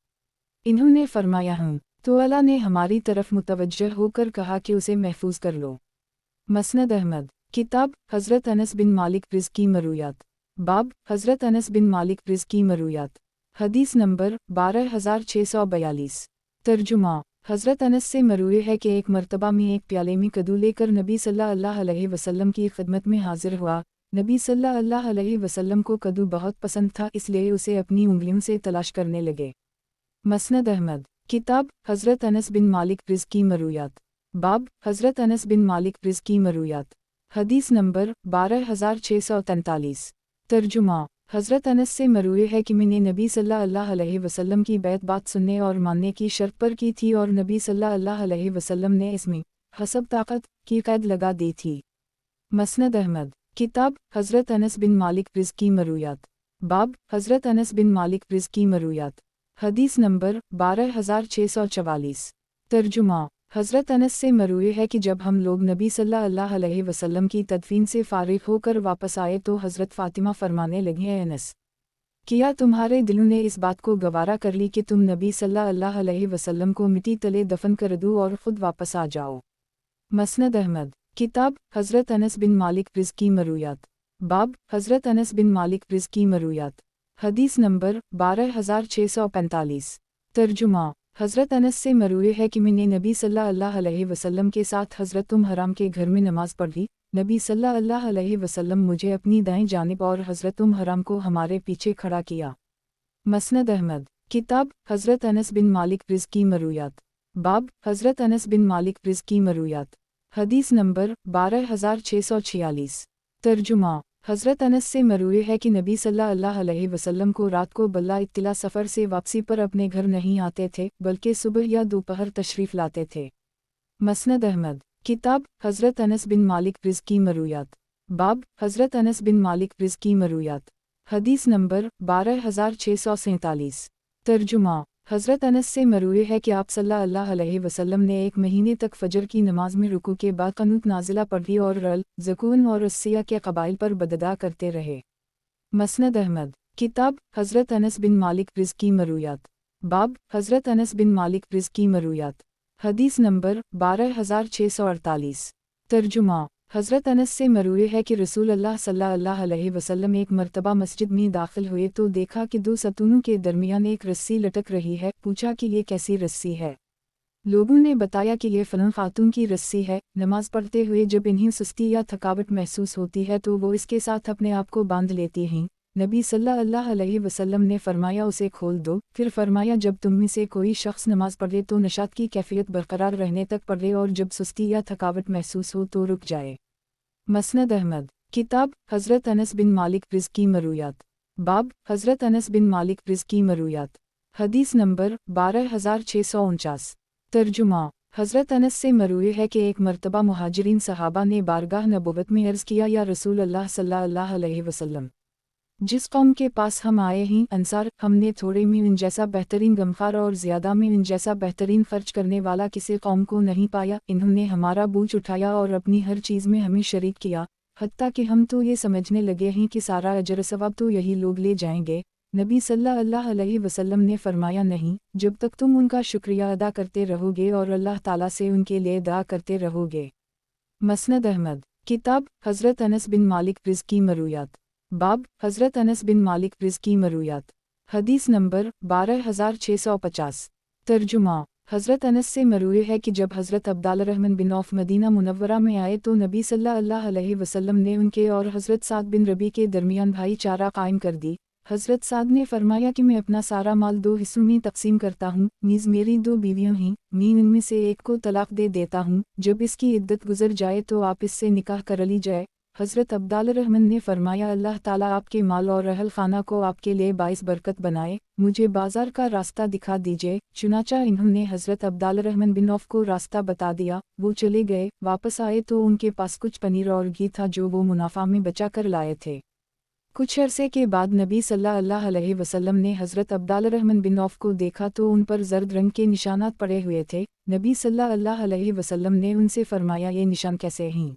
इन्होंने फरमाया हूँ, तो अला ने हमारी तरफ मुतवज्जह होकर कहा कि उसे महफूज कर लो। मसनद अहमद। किताब हज़रत अनस बिन मालिक रिज़्की मरूयात। बाब हज़रत अनस बिन मालिक रिज़्की मरूयात। हदीस नंबर 12642। तर्जुमा हज़रत अनस से मरूए है कि एक मर्तबा में एक प्याले में कद्दू लेकर नबी सल्लल्लाहु अलैहि वसल्लम की खिदमत में हाजिर हुआ। नबी सल्लल्लाहु अलैहि वसल्लम को कद्दू बहुत पसंद था, इसलिए उसे अपनी उंगलियों से तलाश करने लगे। मसनद अहमद। किताब हज़रत अनस बिन मालिक रिज़्की मरूयात। बाब हज़रत अनस बिन मालिक रिज़्की मरूयात। हदीस नंबर 12643। तर्जुमा हज़रत अनस से मरूए है कि मैंने नबी सल्लल्लाहु अलैहि वसल्लम की बात सुनने और मानने की शर्त पर की थी और नबी सल्लल्लाहु अलैहि वसल्लम ने इसमें हसब ताकत की क़ैद लगा दी थी। मसनद अहमद। किताब हज़रत अनस बिन मालिक रिज़्की मरूयात। बाब हज़रत अनस बिन मालिक रिज़्की मरूयात। हदीस नंबर 12644। तर्जुमा हज़रत अनस से मरूए है कि जब हम लोग नबी सल्लल्लाहु अलैहि वसल्लम की तदफीन से फारिग होकर वापस आए तो हज़रत फ़ातिमा फरमाने लगी, ए अनस, क्या तुम्हारे दिलों ने इस बात को गवारा कर ली कि तुम नबी सल्लल्लाहु अलैहि वसल्लम को मिट्टी तले दफन कर दो और ख़ुद वापस आ जाओ। मसनद अहमद। किताब हज़रत अनस बिन मालिक रिज़्की मरूयात। बाब हज़रत अनस बिन मालिक रिज़्की मरूयात। हदीस नंबर 12645। तर्जुमा हज़रत अनस से मरूए है कि मैंने नबी सल्लल्लाहु अलैहि वसल्लम के साथ हज़रत हराम के घर में नमाज़ पढ़ी। नबी सल्लल्लाहु अलैहि वसल्लम मुझे अपनी दाएं जानिब और हज़रत हराम को हमारे पीछे खड़ा किया। मसनद अहमद। किताब हज़रत अनस बिन मालिक रिज़्की मरूयात। बाब हज़रत अनस बिन मालिक रिज़्की मरूयात। हदीस नंबर 12646। तर्जुमा हज़रत अनस से मरूए है कि नबी सल्लल्लाहु अलैहि वसल्लम को रात को बल्ला इत्तिला सफ़र से वापसी पर अपने घर नहीं आते थे, बल्कि सुबह या दोपहर तशरीफ़ लाते थे। मसनद अहमद। किताब हज़रत अनस बिन मालिक रिज़्की मरूयात। बाब हज़रत अनस बिन मालिक रिज़्की मरूयात। हदीस नंबर 12647। तर्जुमा हज़रत अनस से मरूए है कि आप सल्लल्लाहु अलैहि वसल्लम ने एक महीने तक फ़जर की नमाज में रुकू के बाद क़ुनूत नाज़िला पढ़ी और रल, ज़कून और रस्सिया के क़बाइल पर बददा करते रहे। मसनद अहमद। किताब हज़रत अनस बिन मालिक रिज़्की मरूयात। बाब हज़रत अनस बिन मालिक रिज़्की मरूयात। हदीस नंबर 12648। तर्जुमा हज़रत अनस से मरूए है कि रसूल अल्लाह सल्लल्लाहु अलैहि वसल्लम एक मर्तबा मस्जिद में दाखिल हुए तो देखा कि दो सतूनों के दरमियान एक रस्सी लटक रही है। पूछा कि ये कैसी रस्सी है? लोगों ने बताया कि ये फलन खातून की रस्सी है। नमाज पढ़ते हुए जब इन्हें सुस्ती या थकावट महसूस होती है तो वो इसके साथ अपने आप को बांध लेती हैं। नबी सल्लल्लाहु अलैहि वसल्लम ने फरमाया उसे खोल दो। फिर फरमाया जब तुम में से कोई शख्स नमाज पढ़े तो नशात की कैफियत बरकरार रहने तक पढ़े और जब सुस्ती या थकावट महसूस हो तो रुक जाए। मसनद अहमद। किताब हज़रत अनस बिन मालिक रिज़्की मरूयात। बाब हज़रत अनस बिन मालिक रिज़्की मरूयात। हदीस नंबर 12649। तर्जुमा। हज़रत अनस से मरूए है कि एक मर्तबा मुहाजिरीन सहाबा ने बारगाह नबुवत में अर्ज़ किया या रसूल अल्लाह सल्लल्लाहु अलैहि वसल्लम, जिस कौम के पास हम आए हैं अंसार, हमने थोड़े में उन जैसा बेहतरीन गमखार और ज़्यादा में उन जैसा बेहतरीन खर्च करने वाला किसी कौम को नहीं पाया। इन्होंने हमारा बोझ उठाया और अपनी हर चीज़ में हमें शरीक किया, हत्ता कि हम तो ये समझने लगे हैं कि सारा अजर सवाब तो यही लोग ले जाएंगे। नबी सल्लल्लाहु अलैहि वसल्लम ने फरमाया नहीं, जब तक तुम उनका शुक्रिया अदा करते रहोगे और अल्लाह ताला से उनके लिए दुआ करते रहोगे। मसनद अहमद। किताब हज़रत अनस बिन मालिक रिज़्की मरूयात। बाब हज़रत अनस बिन मालिक रिज़्की मरूयात। हदीस नंबर 12650। तर्जुमा। हज़रत अनस से मरूए है कि जब हज़रत अब्दुर्रहमान बिन औफ मदीना मुनव्वरा में आए तो नबी सल्लल्लाहु अलैहि वसल्लम ने उनके और हज़रत साद बिन रबी के दरमियान भाईचारा कायम कर दी। हज़रत साद ने फरमाया कि मैं अपना सारा माल दो हिस्सों में तकसीम करता हूँ, नीज़ मेरी दो बीवियाँ हैं, मैं इनमें से एक को तलाक दे देता हूँ, जब इसकी इद्दत गुजर जाए तो आप इससे निकाह कर ली जाए। हज़रत अब्दुर्रहमान ने फरमाया अल्लाह ताला आपके माल और अहल खाना को आपके लिए बाइस बरकत बनाए, मुझे बाजार का रास्ता दिखा दीजिए। चुनाचा इन्होंने हज़रत अब्दुर्रहमान बिन औफ को रास्ता बता दिया। वो चले गए, वापस आए तो उनके पास कुछ पनीर और घी था जो वो मुनाफा में बचा कर लाए थे। कुछ अरसे के बाद नबी सल्लल्लाहु अलैहि वसल्लम ने हज़रत अब्दुर्रहमान बिन औफ को देखा तो उन पर जर्द रंग के निशानात पड़े हुए थे। नबी सल्लल्लाहु अलैहि वसल्लम ने उनसे फरमाया ये निशान कैसे हैं?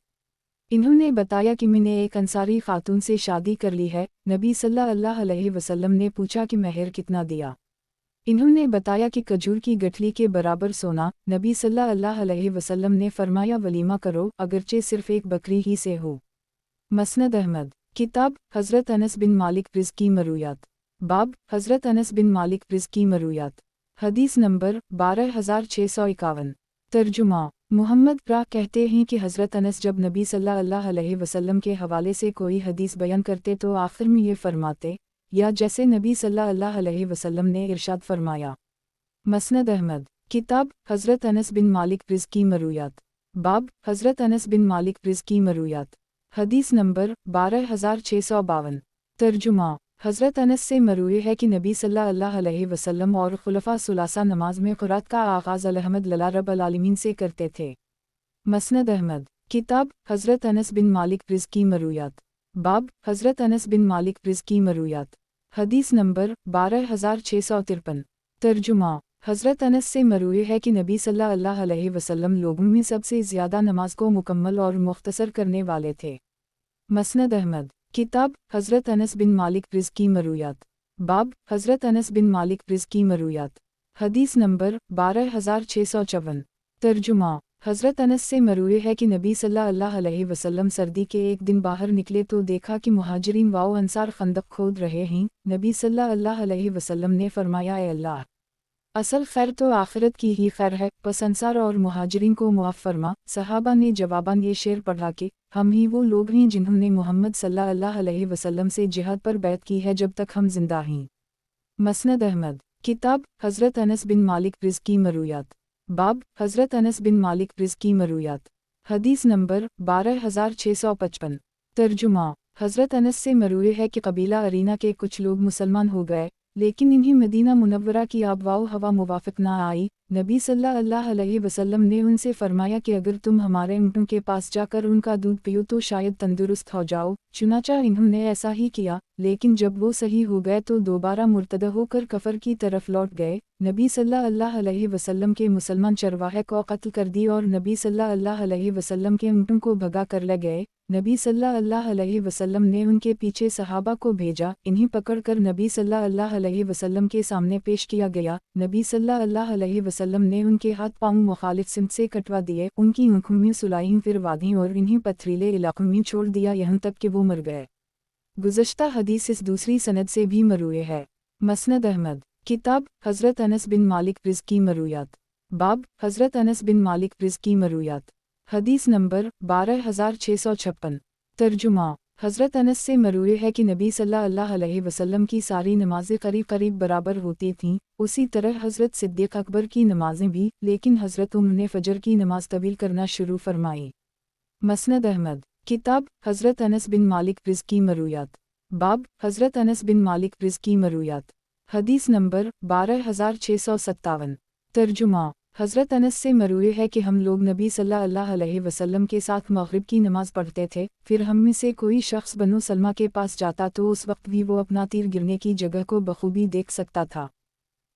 इन्होंने बताया कि मैंने एक अंसारी खातून से शादी कर ली है। नबी सल्लल्लाहु अलैहि वसल्लम ने पूछा कि महर कितना दिया? इन्होंने बताया कि खजूर की गठली के बराबर सोना। नबी सल्लल्लाहु अलैहि वसल्लम ने फरमाया वलीमा करो, अगरचे सिर्फ एक बकरी ही से हो। मसनद अहमद। किताब हज़रत अनस बिन मालिक रिज़्की मरूयात। बाब हज़रत अनस बिन मालिक रिज़्की मरूयात। हदीस नंबर 12651। तर्जुमा। मुहम्मद रा कहते हैं कि हज़रत अनस जब नबी सल्लल्लाहु अलैहि वसल्लम के हवाले से कोई हदीस बयान करते तो आखिर में ये फरमाते, या जैसे नबी सल्लल्लाहु अलैहि वसल्लम ने इरशाद फरमाया। मसनद अहमद। किताब हज़रत अनस बिन मालिक रिज़्की मरूयात। बाब हज़रत अनस बिन मालिक रिज़्की मरूयात। हदीस नंबर 12652। तर्जुमा। हज़रत अनस से मरूए है कि नबी सल्लल्लाहु अलैहि वसल्लम और खुलफा सुलासा नमाज में क़ुरात का आगाज़ अल्हम्दुलिल्लाह रब्बिल आलमीन से करते थे। मसनद अहमद। किताब हज़रत अनस बिन मालिक रिज़्की मरूयात। बाब हज़रत अनस बिन मालिक रिज़्की मरूयात। हदीस नंबर 12653। तर्जुमा। हज़रत अनस से मरूए है कि नबी सल्लल्लाहु अलैहि वसल्लम लोगों में सबसे ज़्यादा नमाज को मुकम्मल और मुख्तसर करने वाले थे। मसनद अहमद। किताब हज़रत अनस बिन मालिक रिज़्की मरूयात। बाब हज़रत अनस बिन मालिक रिज़्की मरूयात। हदीस नंबर 12654। तर्जुमा। हज़रत अनस से मरूए है कि नबी सल्लल्लाहु अलैहि वसल्लम सर्दी के एक दिन बाहर निकले तो देखा कि मुहाजिरीन व अंसार खंदक खोद रहे हैं। नबी सल्लल्लाहु अलैहि वसल्लम ने फरमाया ए अल्लाह, असल खैर तो आखिरत की ही खैर है, बस अंसार और मुहाजिरीन को मुआफ़ फरमा। सहाबा ने जवाबन ये शेर पढ़ा कि हम ही वो लोग हैं जिन्होंने मोहम्मद सल्लल्लाहु अलैहि वसल्लम से जिहाद पर बैत की है जब तक हम जिंदा हैं। मसनद अहमद। किताब हज़रत अनस बिन मालिक रिज़्की मरूयात। बाब हज़रत अनस बिन मालिक रिज़्की मरूयात। हदीस नंबर 12655। तर्जुमा। हज़रत अनस से मरूए है कि कबीला अरीना के कुछ लोग मुसलमान हो गए, लेकिन इन्हें मदीना मुनव्वरा की आबवाओ हवा मुवाफ़िक ना आई। नबी सल्लल्लाहु अलैहि वसल्लम ने उनसे फरमाया कि अगर तुम हमारे ऊँटों के पास जाकर उनका दूध पियो तो शायद तंदुरुस्त हो जाओ। चुनाचा इन्होंने ऐसा ही किया, लेकिन जब वो सही हो गए तो दोबारा मुर्तद होकर कफर की तरफ लौट गए। नबी सल्लल्लाहु अलैहि वसल्लम के मुसलमान चरवाहे को कत्ल कर दी और नबी सल्लल्लाहु अलैहि वसल्लम के ऊँटों को भगा कर ले गए। नबी सल्लल्लाहु अलैहि वसल्लम ने उनके पीछे सहाबा को भेजा, इन्हें पकड़कर नबी सल्लल्लाहु अलैहि वसल्लम के सामने पेश किया गया। नबी सल्लल्लाहु अलैहि वसल्लम वसल्लम ने उनके हाथ पांव मुखालिफ सिमत से कटवा दिए, उनकी आंखों में सुलाइं, फिर वादियों और इन्हीं पथरीले इलाकों में छोड़ दिया यहाँ तक कि वो मर गए। गुज़श्ता हदीस इस दूसरी सनद से भी मरूए है। मसनद अहमद। किताब हज़रत अनस बिन मालिक रिज़्की मरूयात। बाब हज़रत अनस बिन मालिक रिज़्की मरूयात। हदीस नंबर 12656। तर्जुमा। हज़रत अनस से मरूए है कि नबी सल्लल्लाहु अलैहि वसल्लम की सारी नमाज़ें करीब करीब बराबर होती थीं, उसी तरह हज़रत सिद्दीक़ अकबर की नमाज़ें भी, लेकिन हज़रत उमर ने फ़जर की नमाज़ तवील करना शुरू फरमाई। मसनद अहमद। किताब हज़रत अनस बिन मालिक रिज़्की मरूयात। बाब हज़रत अनस बिन मालिक रिज़्की मरूयात। हदीस नंबर 12657। तर्जुमा। हज़रत अनस से मरूए है कि हम लोग नबी सल्लल्लाहु अलैहि वसल्लम के साथ मग़रिब की नमाज़ पढ़ते थे, फिर हम में से कोई शख्स बनु सलमा के पास जाता तो उस वक्त भी वो अपना तीर गिरने की जगह को बखूबी देख सकता था।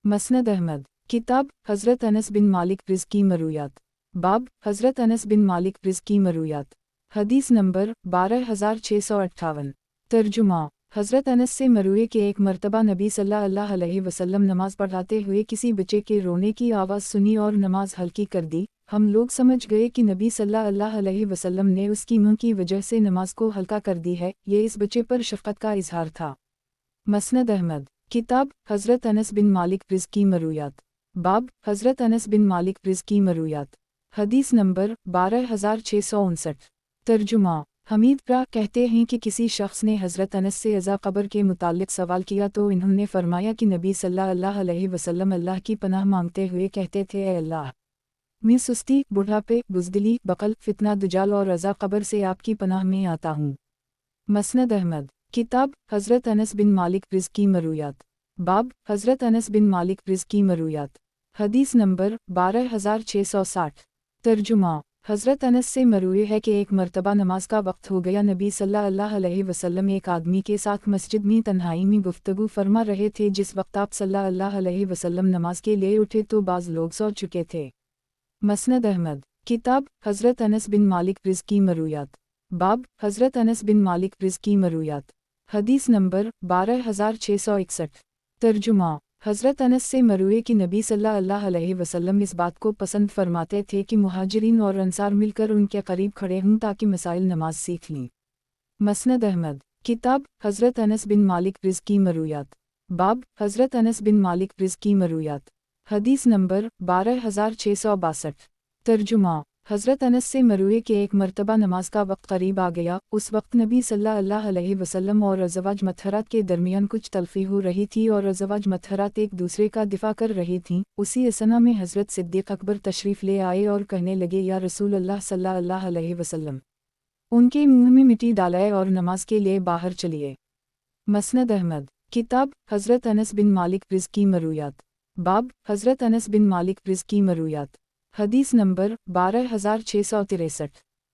मसनद अहमद। किताब हज़रत अनस बिन मालिक रिज़्की मरूयात। बाब हज़रत अनस बिन मालिक रिज़्की मरूयात। हदीस नंबर 12658। तर्जुमा। हज़रत अनस से मरूए के एक मरतबा नबी सल्लल्लाहु अलैहि वसल्लम नमाज़ पढ़ाते हुए किसी बच्चे के रोने की आवाज़ सुनी और नमाज हल्की कर दी। हम लोग समझ गए कि नबी सल्लल्लाहु अलैहि वसल्लम ने उसकी मुँह की वजह से नमाज को हल्का कर दी है, ये इस बच्चे पर शफ़क़त का इजहार था। मसनद अहमद। किताब हज़रत अनस बिन मालिक रिज़्की मरूयात। बाब हज़रत अनस बिन मालिक रिज़्की मरूयात। हदीस नंबर 12659। तर्जुमा। हमीद ब्रा कहते हैं कि किसी शख्स ने हज़रत अनस से अज़ा क़ब्र के मुताल्लिक़ सवाल किया तो इन्होंने फरमाया कि नबी सल्लल्लाहु अलैहि वसल्लम अल्लाह की पनाह मांगते हुए कहते थे, ए अल्लाह, मैं सुस्ती, बुढ़ापे, बुज़दिली, बक़ल, फितना दुजाल और अज़ा क़ब्र से आपकी पनाह में आता हूँ। मसनद अहमद। किताब हज़रत अनस बिन मालिक रिज़्की मरूयात। बाब हज़रत अनस बिन मालिक रिज़्की मरूयात। हदीस नंबर 12660। तर्जुमा। हज़रत अनस से मरूए है कि एक मरतबा नमाज का वक्त हो गया, नबी सल्लल्लाहु अलैहि वसल्लम एक आदमी के साथ मस्जिद में तन्हाई में गुफ्तगू फरमा रहे थे। जिस वक्त आप सल्लल्लाहु अलैहि वसल्लम नमाज के लिए उठे तो बाज़ लोग सो चुके थे। मसनद अहमद। किताब हज़रत अनस बिन मालिक रिज़्की मरूयात। बाब हज़रत अनस बिन मालिक रिज़्की मरूयात। हदीस नंबर 12661। तर्जुमा। हज़रत अनस से मरूए कि नबी सल्लल्लाहु अलैहि वसल्लम इस बात को पसंद फरमाते थे कि मुहाजिरीन और अंसार मिलकर उनके करीब खड़े हों ताकि मसाइल नमाज सीख लें। मसनद अहमद। किताब हज़रत अनस बिन मालिक रिज़्की मरूयात। बाब हज़रत अनस बिन मालिक रिज़्की मरूयात। हदीस नंबर 12662। तर्जुमा। हज़रत अनस से मरूए के एक मरतबा नमाज का वक्त करीब आ गया, उस वक्त नबी सल्लल्लाहु अलैहि वसल्लम और अज़वाज मतहरात के दरमियान कुछ तल्फ़ी हो रही थी और अज़वाज मतहरात एक दूसरे का दिफा कर रही थीं। उसी असना में हज़रत सिद्दीक़ अकबर तशरीफ़ ले आए और कहने लगे, या रसूल अल्लाह सल्लल्लाहु अलैहि वसल्लम, उनके मुँह में मिट्टी डालें और नमाज के लिए बाहर चलिए। मसनद अहमद। किताब हज़रत अनस बिन मालिक रिज़्की मरूयात। बाब हज़रत अनस बिन मालिक रिज़्की मरूयात। हदीस नंबर 12663।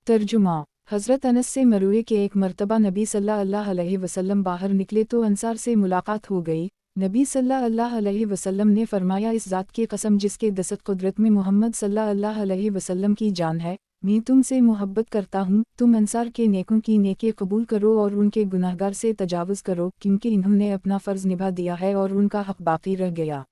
तर्जुमा। हज़रत अनस से मरूए के एक मरतबा नबी सल्लल्लाहु अलैहि वसल्लम बाहर निकले तो अंसार से मुलाकात हो गई। नबी सल्लल्लाहु अलैहि वसल्लम ने फरमाया, इस ज़ात की कसम जिसके दस्त कुदरत में मोहम्मद सल्लल्लाहु अलैहि वसल्लम की जान है, मैं तुमसे मोहब्बत करता हूँ, तुम अंसार के नेकों की नेकी कबूल करो और उनके गुनाहगार से तजावुज़ करो, क्योंकि इन्होंने अपना फ़र्ज़ निभा दिया है और उनका हक़ बाकी रह गया।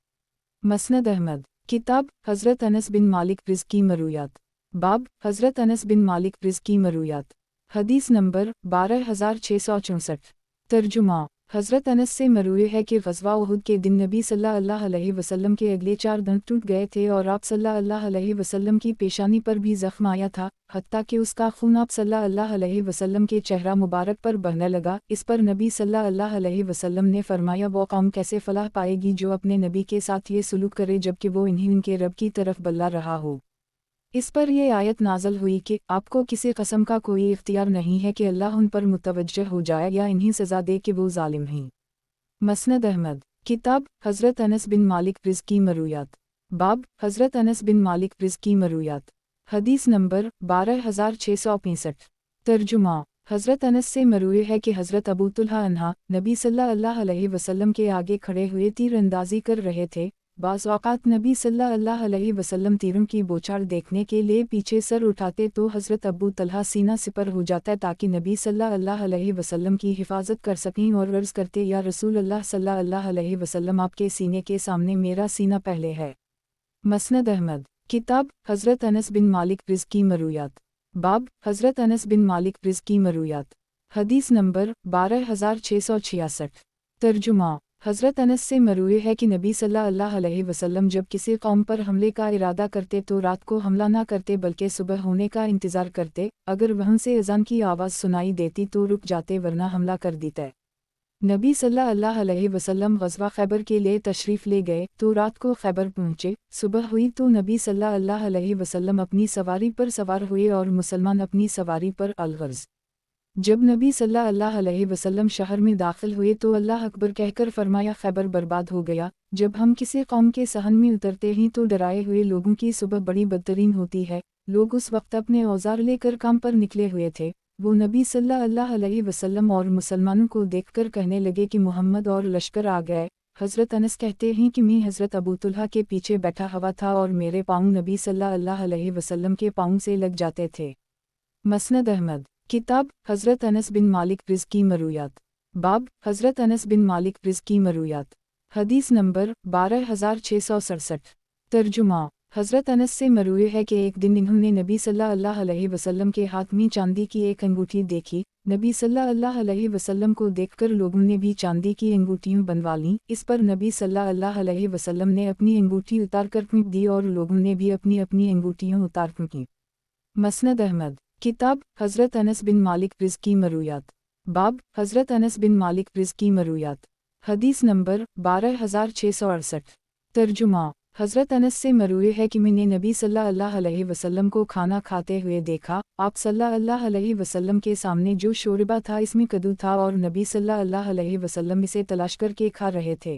मसनद अहमद। किताब हज़रत अनस बिन मालिक रिज़्की मरूयात। बाब हज़रत अनस बिन मालिक रिज़्की मरूयात। हदीस नंबर 12664। तर्जुमा। हज़रत अनस से मरूए है कि ग़ज़वा उहुद के दिन नबी सल्लल्लाहु अलैहि वसल्लम के अगले 4 दंत टूट गए थे और आप सल्लल्लाहु अलैहि वसल्लम की पेशानी पर भी ज़ख्म आया था, हत्ता कि उसका खून आप सल्लल्लाहु अलैहि वसल्लम के चेहरा मुबारक पर बहने लगा। इस पर नबी सल्लल्लाहु अलैहि वसल्लम ने फरमाया, वो कौम कैसे फलाह पाएगी जो अपने नबी के साथ ये सलूक करे जबकि वो इन्हीं उनके रब की तरफ बल्ला रहा हो। इस पर यह आयत नाज़िल हुई कि आपको किसी कसम का कोई इख्तियार नहीं है कि अल्लाह उन पर मुतवज्जह हो जाए या इन्हीं सज़ा दे कि वो ज़ालिम हैं। मसनद अहमद। किताब हज़रत अनस बिन मालिक रिज़्की मरूयात। बाब हज़रत अनस बिन मालिक रिज़्की मरूयात। हदीस नंबर 12665। तर्जुमा। हज़रत अनस से मरूए है कि हज़रत अबू तुल्हा अन्हा नबी सल्लल्लाहु अलैहि वसल्लम के आगे खड़े हुए तीर अंदाज़ी कर रहे थे। बाज़ औक़ात नबी सल्लल्लाहु अलैहि वसल्लम तीरों की बौछार देखने के लिए पीछे सर उठाते तो हज़रत अबू तलहा सीना सिपर हो जाता ताकि नबी सल्लल्लाहु अलैहि वसल्लम की हिफाजत कर सकें और अर्ज़ करते, या रसूल अल्लाह सल्लल्लाहु अलैहि वसल्लम, आपके सीने के सामने मेरा सीना पहले है। मसनद अहमद। किताब हज़रत अनस बिन मालिक रिज़्की मरूयात। बाब हज़रत अनस बिन मालिक रिज़्की मरूयात। हदीस नंबर 12666। तर्जुमा। हज़रत अनस से मरूए है कि नबी सल्लल्लाहु अलैहि वसल्लम जब किसी कौम पर हमले का इरादा करते तो रात को हमला ना करते बल्कि सुबह होने का इंतज़ार करते, अगर वहाँ से अज़ान की आवाज़ सुनाई देती तो रुक जाते वरना हमला कर देते। नबी सल्लल्लाहु अलैहि वसल्लम ग़ज़वा खैबर के लिए तशरीफ़ ले गए तो रात को खैबर पहुँचे, सुबह हुई तो नबी सल्लल्लाहु अलैहि वसल्लम अपनी सवारी पर सवार हुए और मुसलमान अपनी सवारी पर अलग़र्ज़। जब नबी सल्लल्लाहु अलैहि वसल्लम शहर में दाखिल हुए तो अल्लाह अकबर कहकर फरमाया खैबर बर्बाद हो गया। जब हम किसी कौम के सहन में उतरते ही तो डराए हुए लोगों की सुबह बड़ी बदतरीन होती है। लोग उस वक्त अपने औजार लेकर काम पर निकले हुए थे। वो नबी सल्लल्लाहु अलैहि वसल्लम और मुसलमानों को देखकर कहने लगे कि मोहम्मद और लश्कर आ गए। हज़रत अनस कहते हैं कि मैं हज़रत अबू तुल्हा के पीछे बैठा हुआ था और मेरे पाँव नबी सल्लल्लाहु अलैहि वसल्लम के पाँव से लग जाते थे। मसनद अहमद। किताब हज़रत अनस बिन मालिक रिज़्की मरूयात। बाब हज़रत अनस बिन मालिक रिज़्की मरूयात। हदीस नंबर 12667। तर्जुमा। हज़रत अनस से मरूए है कि एक दिन इन्होंने नबी सल्लल्लाहु अलैहि वसल्लम के हाथ में चांदी की एक अंगूठी देखी। नबी सल्लल्लाहु अलैहि वसल्लम को देखकर लोगों ने भी चांदी की अंगूठियाँ बनवा लीं। इस पर नबी सल्लल्लाहु अलैहि वसल्लम ने अपनी अंगूठी उतार कर फूंक दी और लोगों ने भी अपनी अपनी अंगूठियाँ उतार फूंकी। मसनद अहमद। किताब हज़रत अनस बिन मालिक रिज़्की मरूयात। बाब हज़रत अनस बिन मालिक रिज़्की मरूयात। हदीस नंबर 12668। तर्जुमा। हज़रत अनस से मरूए है कि मैंने नबी सल्लल्लाहु अलैहि वसल्लम को खाना खाते हुए देखा। आप सल्लल्लाहु अलैहि वसल्लम के सामने जो शोरबा था इसमें कद्दू था और नबी सल्लल्लाहु अलैहि वसल्लम इसे तलाश करके खा रहे थे।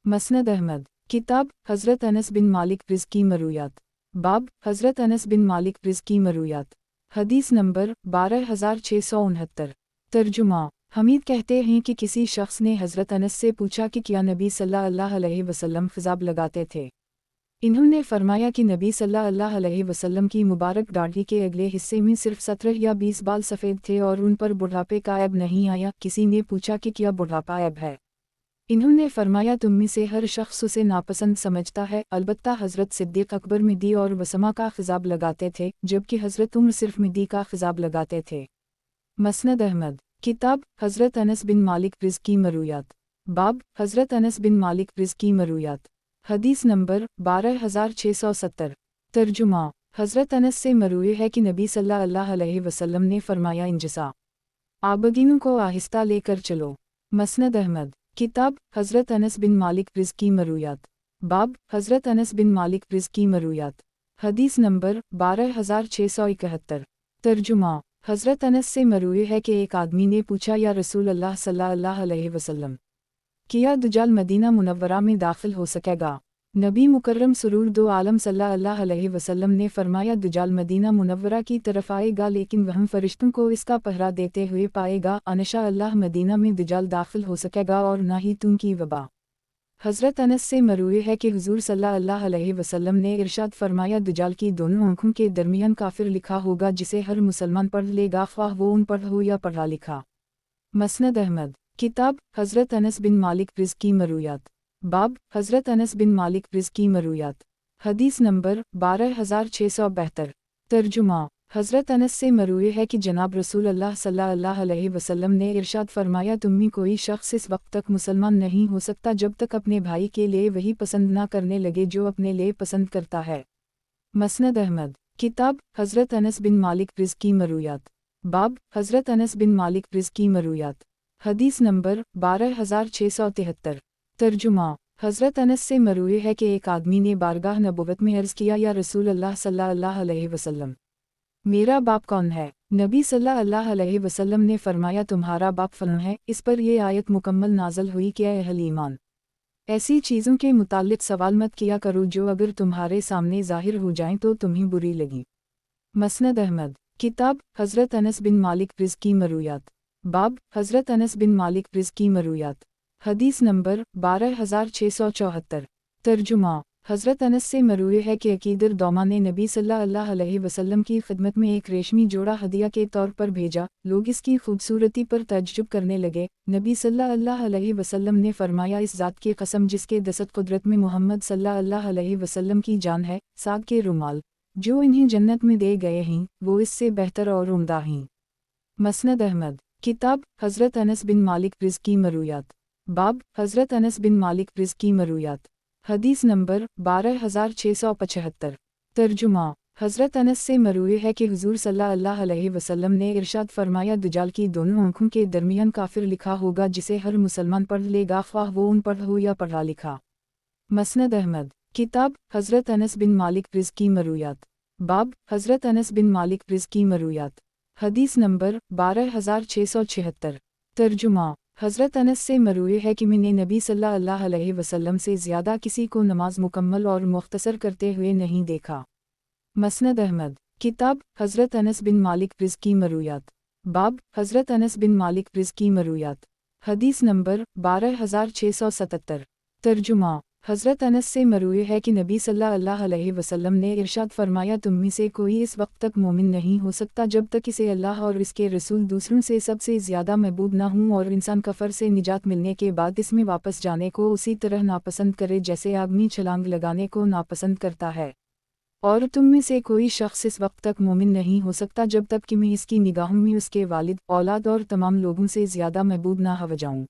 मसनद अहमद। किताब हज़रत अनस बिन मालिक रिज़्की मरूयात। बाब हज़रत अनस बिन मालिक रिज़्की मरूयात। हदीस नंबर 12669। तर्जुमा। हमीद कहते हैं कि किसी शख्स ने हज़रत अनस से पूछा कि क्या नबी सल्लल्लाहु अलैहि वसल्लम ख़िज़ाब लगाते थे। इन्होंने फरमाया कि नबी सल्लल्लाहु अलैहि वसल्लम की मुबारक दाढ़ी के अगले हिस्से में सिर्फ 17 या 20 बाल सफ़ेद थे और उन पर बुढ़ापे का ऐब नहीं आया। किसी ने पूछा कि क्या बुढ़ापा ऐब है। इन्होंने फरमाया तुम में से हर शख्स उसे नापसंद समझता है, अलबत्ता हज़रत सिद्दीक़ अकबर मिदी और वसमा का ख़िज़ाब लगाते थे, जबकि हज़रत उमर सिर्फ मिदी का ख़िज़ाब लगाते थे। मसनद अहमद। किताब हज़रत अनस बिन मालिक रिज़्की मरूयात। बाब हज़रत अनस बिन मालिक रिज़्की मरूयात। हदीस नंबर 12670। तर्जुमा। हज़रत अनस से मरूए है कि नबी सल्लल्लाहु अलैहि वसल्लम ने फरमाया इंजसा आबदीनों को आहिस्ता लेकर चलो। मसनद अहमद। किताब हज़रत अनस बिन मालिक रिज़्की मरूयात। बाब हज़रत अनस बिन मालिक रिज़्की मरूयात। हदीस नंबर 12671। तर्जुमा। हज़रत अनस से मरूए है कि एक आदमी ने पूछा या रसूल अल्लाह सल्लल्लाहु अलैहि वसल्लम, क्या दज्जाल मदीना मुनव्वरा में दाखिल हो सकेगा। नबी मुकर्रम सुरूर दो आलम सल्लल्लाहु अलैहि वसल्लम ने फरमाया दज्जाल मदीना मुनव्वरा की तरफ आएगा लेकिन वह फरिश्तों को इसका पहरा देते हुए पाएगा। अनशा अल्लाह मदीना में दज्जाल दाखिल हो सकेगा और ना ही तुम की वबा। हज़रत अनस से मरूए है कि हुज़ूर सल्लल्लाहु अलैहि वसल्लम ने इरशाद फरमाया दज्जाल की दोनों आँखों के दरमियान काफिर लिखा होगा जिसे हर मुसलमान पढ़ लेगा ख्वाह वो अनपढ़ हो या पढ़ा लिखा। मसनद अहमद। किताब हज़रत अनस बिन मालिक रिज़्की मरूयात। बाब हज़रत अनस बिन मालिक रिज़्की मरूयात। हदीस नंबर 12672। तर्जुमा। हज़रत अनस से मरूए है कि जनाब रसूल अल्लाह सल्लल्लाहु अलैहि वसल्लम ने इरशाद फरमाया तुम में कोई शख्स इस वक्त तक मुसलमान नहीं हो सकता जब तक अपने भाई के लिए वही पसंद ना करने लगे जो अपने लिए पसंद करता है। मसनद अहमद। किताब हज़रत अनस बिन मालिक रिज़्की मरूयात। बाब हज़रत अनस बिन मालिक रिज़्की मरूयात। हदीस नंबर 12673। तर्जुमा। हज़रत अनस से मरूए है कि एक आदमी ने बारगाह नबुवत में अर्ज़ किया या रसूल अल्लाह सल्लल्लाहु अलैहि वसल्लम, मेरा बाप कौन है। नबी सल्लल्लाहु अलैहि वसल्लम ने फरमाया तुम्हारा बाप फलां है। इस पर यह आयत मुकम्मल नाज़िल हुई कि ऐ अहले ईमान, ऐसी चीज़ों के मुताल्लिक़ सवाल मत किया करो जो अगर तुम्हारे सामने ज़ाहिर हो जाएं तो तुम्हें बुरी लगी। मसनद अहमद। किताब हज़रत अनस बिन मालिक रिज़्की मरूयात। बाब हज़रत अनस बिन मालिक रिज़्की मरूयात। हदीस नंबर 12674। तर्जुमा। हज़रत अनस से मरूए है कि अकीदर दौमा ने नबी सल्लल्लाहु अलैहि वसल्लम की खिदमत में एक रेशमी जोड़ा हदिया के तौर पर भेजा। लोग इसकी खूबसूरती पर तअज्जुब करने लगे। नबी सल्लल्लाहु अलैहि वसल्लम ने फरमाया, इस ज़ात की कसम जिसके दसत कुदरत में मोहम्मद सल्लल्लाहु अलैहि वसल्लम की जान है, साग के रुमाल जो इन्हें जन्नत में दे गए हैं वो इससे बेहतर और उम्दा हैं। मसनद अहमद। किताब हज़रत अनस बिन मालिक रिज़्की मरूयात। बाब हज़रत अनस बिन मालिक रिज़्की मरूयात। हदीस नंबर 12675। तर्जुमा। हज़रत अनस से मरूए है कि हुज़ूर सल्लल्लाहु अलैहि वसल्लम ने इरशाद फरमाया, दज्जाल की दोनों आँखों के दरमियान काफिर लिखा होगा जिसे हर मुसलमान पढ़ लेगा, ख्वाह वो अनपढ़ हो या पढ़ा लिखा। मसनद अहमद। किताब हज़रत अनस बिन मालिक रिज़्की मरूयात। बाब हज़रत अनस बिन मालिक रिज़्की मरूयात। हदीस नंबर 12676। तर्जुमा। हज़रत अनस से मरूए है कि मैंने नबी सल्लल्लाहु अलैहि वसल्लम से ज़्यादा किसी को नमाज मुकम्मल और मुख्तसर करते हुए नहीं देखा। मसनद अहमद। किताब हज़रत अनस बिन मालिक रिज़्की मरूयात। बाब हज़रत अनस बिन मालिक रिज़्की मरूयात। हदीस नंबर 12677। तर्जुमा। हज़रत अनस से मरूए है कि नबी सल्लल्लाहु अलैहि वसल्लम ने इरशाद फरमाया, तुम में से कोई इस वक्त तक मोमिन नहीं हो सकता जब तक इसे अल्लाह और इसके रसूल दूसरों से सबसे ज़्यादा महबूब ना हूँ और इंसान कफर से निजात मिलने के बाद इसमें वापस जाने को उसी तरह नापसंद करे जैसे आदमी छलांग लगाने को नापसंद करता है। और तुम में से कोई शख्स इस वक्त तक मोमिन नहीं हो सकता जब तक कि मैं इसकी निगाहों में उसके वालिद, औलाद और तमाम लोगों से ज़्यादा महबूब ना हो जाऊँ।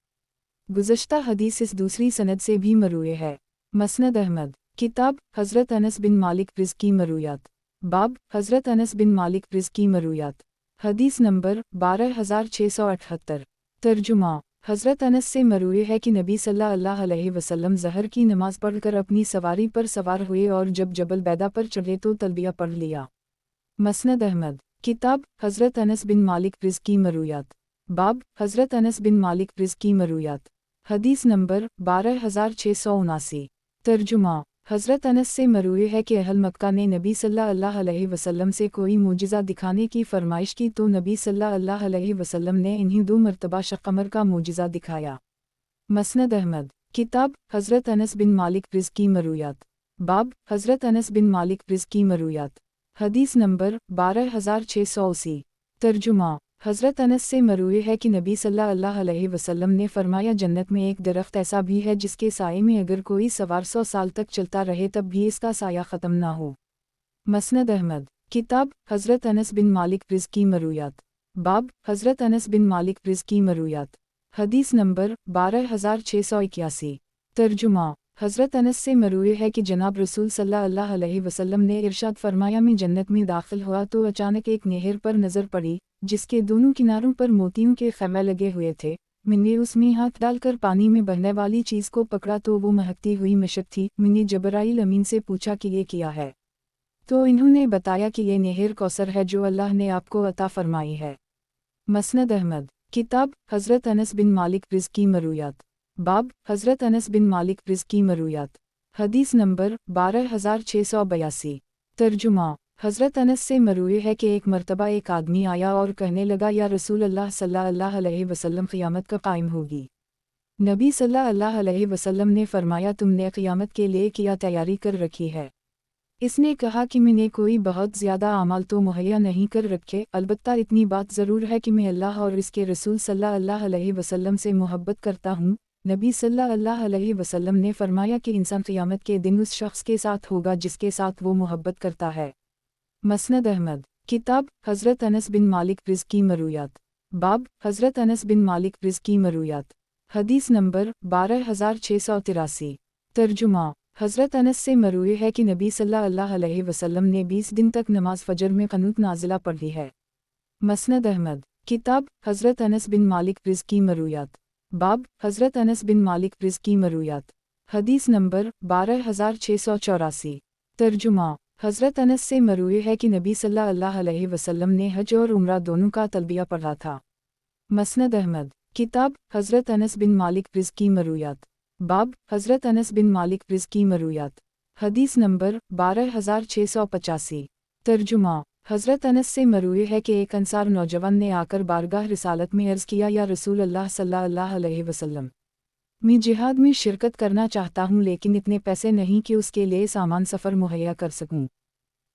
गुज़श्ता हदीस इस दूसरी सनद से भी मरूए है। मसनद अहमद। किताब हज़रत अनस बिन मालिक रिज़्की मरूयात। बाब हज़रत अनस बिन मालिक रिज़्की मरूयात। हदीस नंबर 12678। तर्जुमा। हज़रत अनस से मरूए है कि नबी सल्लल्लाहु अलैहि वसल्लम ज़हर की नमाज़ पढ़कर अपनी सवारी पर सवार हुए और जब जबल बैदा पर चढ़े तो तलबिया पढ़ लिया। मसनद अहमद। किताब हज़रत अनस बिन मालिक रिज़्की मरूयात। बाब हज़रत अनस बिन मालिक रिज़्की मरूयात। हदीस नंबर 12679। तर्जुमा। हज़रत अनस से मरूए है कि अहल मक्का ने नबी सल्लल्लाहु अलैहि वसल्लम से कोई मुजिज़ा दिखाने की फरमाइश की तो नबी सल्लल्लाहु अलैहि वसल्लम ने इन्हीं 2 मरतबा शक़मर का मुजिज़ा दिखाया। मसनद अहमद। किताब हज़रत अनस बिन मालिक रिज़्की मरूयात। बाब हज़रत अनस बिन मालिक रिज़्की मरूयात। हदीस नंबर 12680। तर्जुमा। हज़रत अनस से मरूए है कि नबी सल्लल्लाहु अलैहि वसल्लम ने फरमाया, जन्नत में एक दरख्त ऐसा भी है जिसके साए में अगर कोई सवार 100 साल तक चलता रहे तब भी इसका साया ख़त्म ना हो। मसनद अहमद। किताब हज़रत अनस बिन मालिक रिज़्की मरूयात। बाब हज़रत अनस बिन मालिक रिज़्की मरूयात। हदीस नंबर 12681। तर्जुमा। हज़रत अनस से मरूए है कि जनाब रसूल सल्लल्लाहु अलैहि वसल्लम ने इरशाद फरमाया, मैं जन्नत में दाखिल हुआ तो अचानक एक नहर पर नज़र पड़ी जिसके दोनों किनारों पर मोतियों के खैमे लगे हुए थे। मैंने उसमें हाथ डालकर पानी में बहने वाली चीज़ को पकड़ा तो वो महकती हुई मिश्क थी। मैंने जबराइल अमीन से पूछा कि ये क्या है, तो इन्होंने बताया कि ये नहर कौसर है जो अल्लाह ने आपको अता फरमाई है। मसनद अहमद। किताब हज़रत अनस बिन मालिक रिज़्की मरूयात। बाब हज़रत अनस बिन मालिक रिज़्की मरूयात। हदीस नंबर 12682। तर्जुमा। हज़रत अनस से मरूए है कि एक मरतबा एक आदमी आया और कहने लगा, या रसूल अल्लाह सल्लल्लाहु अलैहि वसल्लम क़यामत कब कायम होगी। नबी सल्लल्लाहु अलैहि वसल्लम ने फरमाया, तुमने क़यामत के लिए क्या तैयारी कर रखी है। इसने कहा कि मैंने कोई बहुत ज़्यादा अमाल तो मुहैया नहीं कर रखे, अलबत्ता इतनी बात ज़रूर है कि मैं अल्लाह और इसके रसूल सल्लल्लाहु अलैहि वसल्लम से मोहब्बत करता हूँ। नबी सल्लल्लाहु अलैहि वसल्लम ने फरमाया कि इंसान क़यामत के दिन उस शख्स के साथ होगा जिसके साथ वो मोहब्बत करता है। मसनद अहमद। किताब हज़रत अनस बिन मालिक रिज़्की मरूयात। बाब हज़रत अनस बिन मालिक रिज़्की मरूयात। हदीस नंबर 12683। तर्जुमा। हज़रत अनस से मरूए है कि नबी सल्लल्लाहु अलैहि वसल्लम ने 20 दिन तक नमाज फ़जर में क़नूत नाज़िला पढ़ी है। मसनद अहमद। किताब हज़रत अनस बिन मालिक रिज़्की मरूयात। बाब हज़रत अनस बिन मालिक रिज़्की मरूयात। हदीस नंबर 12684। तर्जुमा। हज़रत अनस से मरूए है कि नबी सल्लल्लाहु अलैहि वसल्लम ने हज और उम्रा दोनों का तलबिया पढ़ा था। मसनद अहमद। किताब हज़रत अनस बिन मालिक रिज़्की मरूयात। बाब हज़रत अनस बिन मालिक रिज़्की मरूयात। हदीस नंबर 12685। तर्जुमा। हज़रत अनस से मरूए है कि एक अंसार नौजवान ने आकर बारगाह रिसालत में अर्ज़ किया, या रसूल अल्लाह सल्लल्लाहु अलैहि वसल्लम, मैं जिहाद में शिरकत करना चाहता हूँ लेकिन इतने पैसे नहीं कि उसके लिए सामान सफ़र मुहैया कर सकूँ।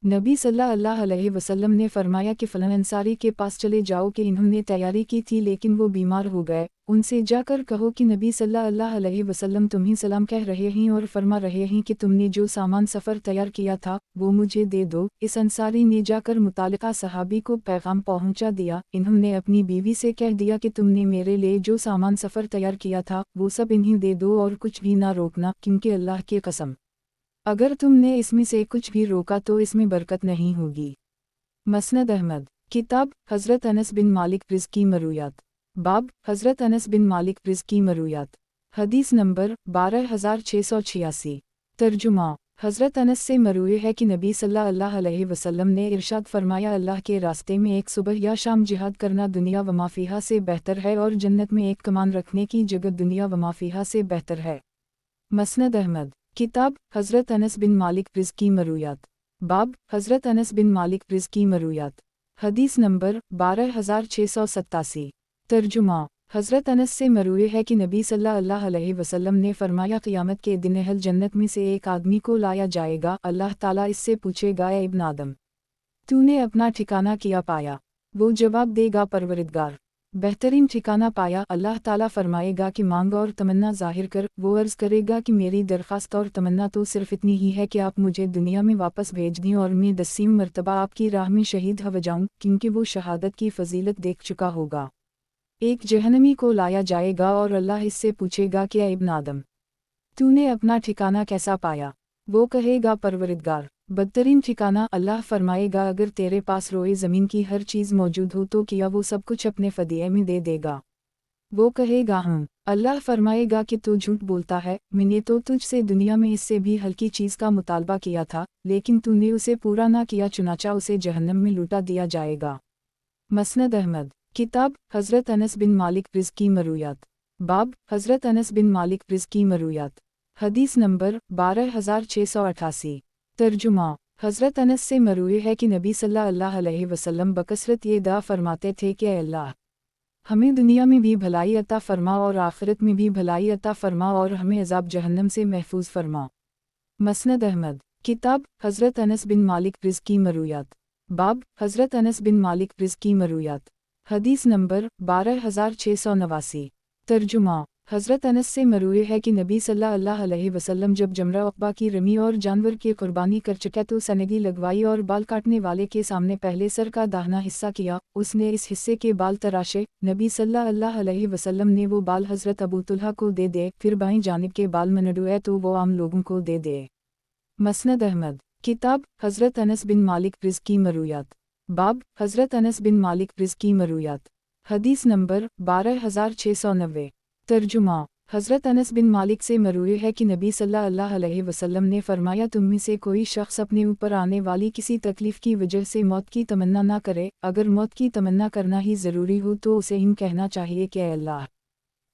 नबी सल्लल्लाहु अलैहि वसल्लम ने फरमाया कि फलां अंसारी के पास चले जाओ कि इन्होंने तैयारी की थी लेकिन वो बीमार हो गए, उनसे जाकर कहो कि नबी सल्लल्लाहु अलैहि वसल्लम तुम्हें सलाम कह रहे हैं और फरमा रहे हैं कि तुमने जो सामान सफ़र तैयार किया था वो मुझे दे दो। इस अंसारी ने जाकर मुतालिका सहाबी को पैगाम पहुंचा दिया। इन्होंने अपनी बीवी से कह दिया कि तुमने मेरे लिए जो सामान सफ़र तैयार किया था वो सब इन्हें दे दो और कुछ भी ना रोकना, क्योंकि अल्लाह की कसम अगर तुमने इसमें से कुछ भी रोका तो इसमें बरकत नहीं होगी। मसनद अहमद। किताब हज़रत अनस बिन मालिक रिज़्की मरूयात। बाब हज़रत अनस बिन मालिक रिज़्की मरूयात। हदीस नंबर 12686। तर्जुमा। हज़रत अनस से मरूए है कि नबी सल्लल्लाहु अलैहि वसल्लम ने इरशाद फरमाया, अल्लाह के रास्ते में एक सुबह या शाम जिहाद करना दुनिया व माफिहा से बेहतर है और जन्नत में एक कमान रखने की जगह दुनिया व माफिहा से बेहतर है। मसनद अहमद। किताब हज़रत अनस बिन मालिक रिज़्की मरूयात। बाब हज़रत अनस बिन मालिक रिज़्की मरूयात। हदीस नंबर 12687। तर्जुमा। हज़रत अनस से मरूए है कि नबी सल्लल्लाहु अलैहि वसल्लम ने फरमाया, क़यामत के दिन अहल जन्नत में से एक आदमी को लाया जाएगा। अल्लाह ताला इससे पूछेगा, ए इब्न आदम, तूने अपना ठिकाना किया पाया? वो जवाब देगा, परवरदिगार, बेहतरीन ठिकाना पाया। अल्लाह ताला फरमाएगा कि मांग और तमन्ना ज़ाहिर कर। वो अर्ज़ करेगा कि मेरी दरख्वास्त और तमन्ना तो सिर्फ़ इतनी ही है कि आप मुझे दुनिया में वापस भेज दें और मैं 10वीं मरतबा आपकी राह में शहीद हो जाऊँ, क्योंकि वो शहादत की फ़जीलत देख चुका होगा। एक जहन्नमी को लाया जाएगा और अल्लाह इससे पूछेगा कि ए इब्न आदम, तूने अपना ठिकाना कैसा पाया? वो कहेगा, परवरदिगार, बदतरीन ठिकाना। अल्लाह फरमाएगा, अगर तेरे पास रोए ज़मीन की हर चीज़ मौजूद हो तो क्या वो सब कुछ अपने फ़दिये में दे देगा? वो कहेगा, हाँ। अल्लाह फरमाएगा कि तू झूठ बोलता है, मैंने तो तुझसे दुनिया में इससे भी हल्की चीज़ का मुतालबा किया था, लेकिन तूने उसे पूरा ना किया, चुनाचा उसे जहन्नम में लूटा दिया जाएगा। मसनद अहमद। किताब हज़रत अनस बिन मालिक रिज़्की मरूयात। बाब हज़रत अनस बिन मालिक रिज़्की मरूयात। हदीस नंबर 12688। तर्जुमा। हज़रत अनस से मरूए है कि नबी सल्लल्लाहु अलैहि वसल्लम बकसरत ये दुआ फरमाते थे कि अल्लाह, हमें दुनिया में भी भलाई अता फरमा और आखिरत में भी भलाई अता फरमा और हमें अज़ाब जहन्नम से महफूज फरमा। मसनद अहमद। किताब हज़रत अनस बिन मालिक रिज़्की मरूयात। बाब हज़रत अनस बिन मालिक रिज़्की मरूयात। हदीस नंबर 12689। तर्जुमा। हज़रत अनस से मरूए है कि नबी सल्लल्लाहु अलैहि वसल्लम जब जमरा अक़बा की रमी और जानवर की कुर्बानी कर चुके तो सनगी लगवाई और बाल काटने वाले के सामने पहले सर का दाहिना हिस्सा किया, उसने इस हिस्से के बाल तराशे। नबी सल्लल्लाहु अलैहि वसल्लम ने वो बाल हज़रत अबू तुल्हा को दे दे, फिर बाईं जानिब के बाल मनडुए तो वो आम लोगों को दे दे। मसनद अहमद। किताब हज़रत अनस बिन मालिक रिज़्की मरूयात। बाब हज़रत अनस बिन मालिक रिज़्की मरूयात। हदीस नंबर 12690। तर्जुमा। हज़रत अनस बिन मालिक से मरूए है कि नबी सल्लल्लाहु अलैहि वसल्लम ने फरमाया, तुम में से कोई शख्स अपने ऊपर आने वाली किसी तकलीफ़ की वजह से मौत की तमन्ना ना करे। अगर मौत की तमन्ना करना ही ज़रूरी हो तो उसे यूँ कहना चाहिए कि अल्लाह,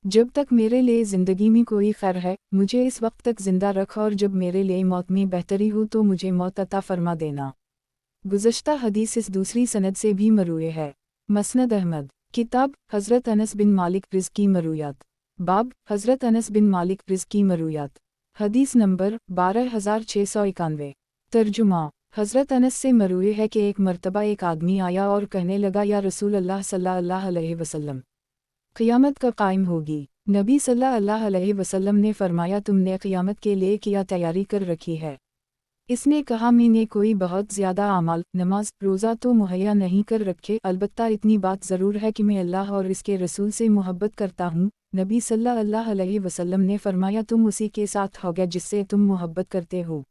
जब तक मेरे लिए ज़िंदगी में कोई खैर है मुझे इस वक्त तक ज़िंदा रख, और जब मेरे लिए मौत में बेहतरी हो तो मुझे मौत अता फरमा देना। गुज़श्ता हदीस इस दूसरी सनद से भी मरूए है। मसनद अहमद। किताब हज़रत अनस बिन मालिक रिज़्की मरूयात। बाब हज़रत अनस बिन मालिक रिज़्की मरूयात। हदीस नंबर 12691। तर्जुमा। हज़रत अनस से मरूए है कि एक मरतबा एक आदमी आया और कहने लगा, या रसूल अल्लाह सल्लल्लाहु अलैहि वसल्लम, क़यामत कब कायम होगी? नबी सल्लल्लाहु अलैहि वसल्लम ने फरमाया, तुमने क़यामत के लिए क्या तैयारी कर रखी है? इसने कहा, मैंने कोई बहुत ज़्यादा अमाल, नमाज रोज़ा तो मुहैया नहीं कर रखे, अलबत्ता इतनी बात ज़रूर है कि मैं अल्लाह और इसके रसूल से मोहब्बत करता हूँ। नबी सल्लल्लाहु अलैहि वसल्लम ने फरमाया, तुम उसी के साथ होगे जिससे तुम मोहब्बत करते हो।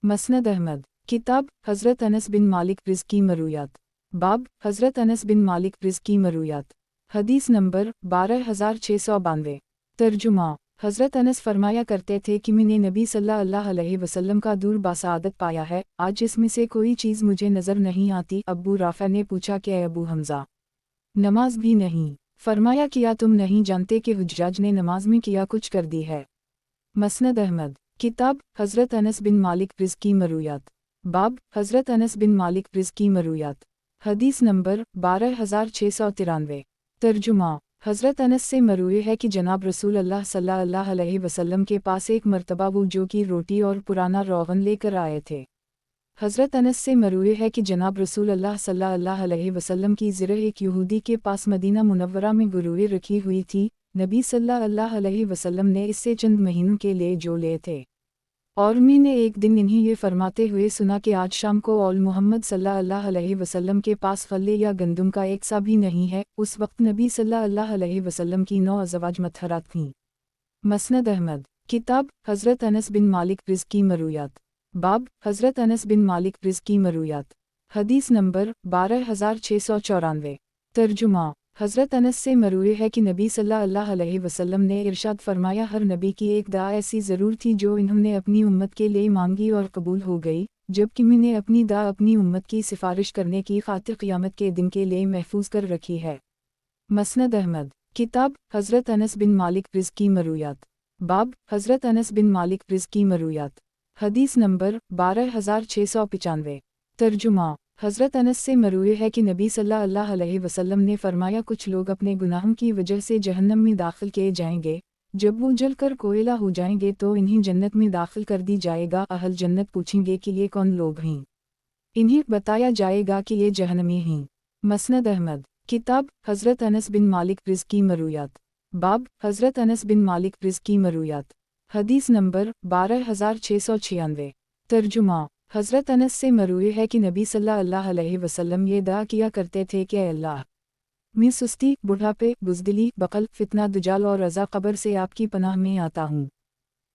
मसनद अहमद। किताब हज़रत अनस बिन मालिक रिज़्की मरूयात। बाब हज़रत अनस बिन मालिक रिज़्की मरूयात। हदीस नंबर 12692। तर्जुमा। हज़रत अनस फरमाया करते थे कि मैंने नबी सल्लल्लाहु अलैहि वसल्लम का दूर बासादत पाया है, आज इसमें से कोई चीज़ मुझे नज़र नहीं आती। अबू राफ़ा ने पूछा कि अबू हमज़ा, नमाज भी नहीं? फरमाया, किया तुम नहीं जानते कि हुज्जाज ने नमाज में किया कुछ कर दी है? मसनद अहमद। किताब हज़रत अनस बिन मालिक रिज़्की मरूयात। बाब हज़रत अनस बिन मालिक रिज़्की मरूयात। हदीस नंबर 12693। तर्जुमा। हज़रत अनस से मरूए है कि जनाब रसूल अल्लाह सल्लल्लाहु अलैहि वसल्लम के पास एक मर्तबा वो जो की रोटी और पुराना रोगन लेकर आए थे। हज़रत अनस से मरूए है कि जनाब रसूल अल्लाह सल्लल्लाहु अलैहि वसल्लम की ज़िर एक यहूदी के पास मदीना मुनव्वरा में गुरूए रखी हुई थी। नबी सल्लल्लाहु अलैहि वसल्लम ने इससे चंद महीनों के लिए जो लिए थे, और मैंने एक दिन इन्हें ये फरमाते हुए सुना कि आज शाम को औल मोहम्मद सल्लल्लाहु अलैहि वसल्लम के पास फल्ले या गंदम का एक सा भी नहीं है। उस वक्त नबी सल्लल्लाहु अलैहि वसल्लम की 9 अज़वाज मतहरात थीं। मसनद अहमद। किताब हज़रत अनस बिन मालिक रिज़्की मरूयात। बाब हज़रत अनस बिन मालिक रिज़्की मरूयात। हदीस नंबर 12694। तर्जुमा। हज़रत अनस से मरूए है कि नबी सल्लल्लाहु अलैहि वसल्लम ने इरशाद फरमाया, हर नबी की एक दुआ ऐसी ज़रूर थी जो इन्होंने अपनी उम्मत के लिए मांगी और कबूल हो गई, जबकि मैंने अपनी दुआ अपनी उम्मत की सिफारिश करने की खातिर क़यामत के दिन के लिए महफूज कर रखी है। मसनद अहमद। किताब हज़रत अनस बिन मालिक रिज़्की मरूयात। बाब हज़रत अनस बिन मालिक रिज़्की मरूयात। हदीस नंबर 12695। तर्जुमा। हज़रत अनस से मरूए है कि नबी सल्लल्लाहु अलैहि वसल्लम ने फरमाया, कुछ लोग अपने गुनाहों की वजह से जहन्नम में दाखिल किए जाएंगे, जब वो जल कर कोयला हो जाएंगे तो इन्हें जन्नत में दाखिल कर दी जाएगा। अहल जन्नत पूछेंगे कि ये कौन लोग हैं? इन्हें बताया जाएगा कि ये जहन्नमी हैं। मसनद अहमद। किताब हज़रत अनस बिन मालिक रिज़्की मरूयात। बाब हज़रत अनस बिन मालिक रिज़्की मरूयात। हदीस नंबर 12696। तर्जुमा। हज़रत अनस से मरूए है कि नबी सल्लल्लाहु अलैहि वसल्लम ये दुआ किया करते थे कि अल्लाह, मैं सुस्ती, बुढ़ापे, बुज़दिली, बक़ल, फितना, दुजाल और रज़ा क़ब्र से आपकी पनाह में आता हूँ।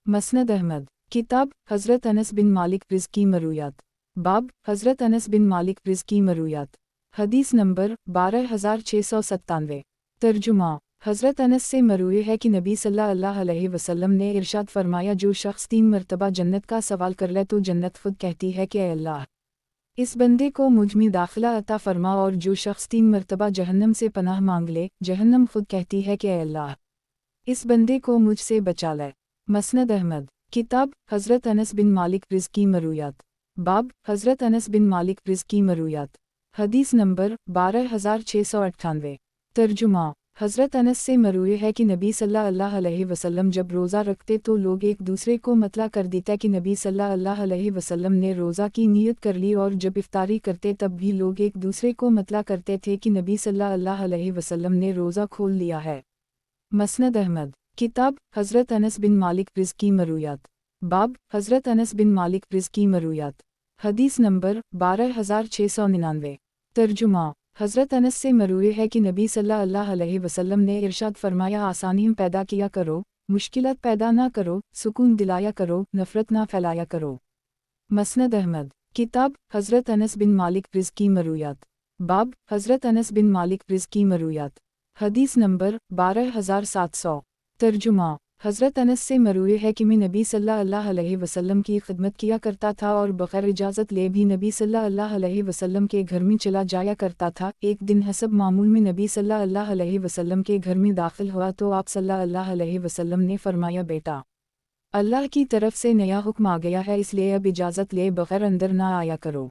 मसनद अहमद। किताब हज़रत अनस बिन मालिक रिज़्की मरूयात। बाब हज़रत अनस बिन मालिक रिज़्की मरूयात। हदीस नंबर 12697। तर्जुमा। हज़रत अनस से मरूए है कि नबी सल्लल्लाहु अलैहि वसल्लम ने इरशाद फरमाया, जो शख्स 3 मरतबा जन्नत का सवाल कर ले तो जन्नत खुद कहती है कि अल्लाह, इस बंदे को मुझ में दाखिला अता फरमा, और जो शख्स 3 मरतबा जहन्नम से पनाह मांग ले, जहन्नम खुद कहती है कि अल्लाह, इस बंदे को मुझसे बचा ले। मसनद अहमद। किताब हज़रत अनस बिन मालिक रिज़्की मरूयात। बाब हज़रत अनस बिन मालिक रिज़्की मरूयात। हदीस नंबर 12698। तर्जुमा। हज़रत अनस से मरूए है कि नबी सल्लल्लाहु अलैहि वसल्लम जब रोज़ा रखते तो लोग एक दूसरे को मतला कर देता कि नबी सल्लल्लाहु अलैहि वसल्लम ने रोज़ा की नीयत कर ली, और जब इफ्तारी करते तब भी लोग एक दूसरे को मतला करते थे कि नबी सल्लल्लाहु अलैहि वसल्लम ने रोज़ा खोल लिया है। मसनद अहमद। किताब हज़रत अनस बिन मालिक रिज़्की मरूयात। बाब हज़रत अनस बिन मालिक रिज़्की मरूयात। हदीस नंबर 12699। तर्जुमा। हज़रत अनस से मरूए है कि नबी सल्लल्लाहु अलैहि वसल्लम ने इरशाद फरमाया, आसानियाँ पैदा किया करो, मुश्किलात पैदा ना करो, सुकून दिलाया करो, नफ़रत ना फैलाया करो। मसनद अहमद। किताब हज़रत अनस बिन मालिक रिज़्की मरूयात। बाब हज़रत अनस बिन मालिक रिज़्की मरूयात। हदीस नंबर 12700। तर्जुमा। हज़रत अनस से मरूए है कि मैं नबी सल्लल्लाहु अलैहि वसल्लम की खिदमत किया करता था और बग़ैर इजाज़त ले भी नबी सल्लल्लाहु अलैहि वसल्लम के घर में चला जाया करता था। एक दिन हसब मामूल में नबी सल्लल्लाहु अलैहि वसल्लम के घर में दाखिल हुआ तो आप सल्लल्लाहु अलैहि वसल्लम ने फरमाया, बेटा, अल्लाह की तरफ से नया हुक्म आ गया है, इसलिए अब इजाज़त ले बग़ैर अंदर ना आया करो।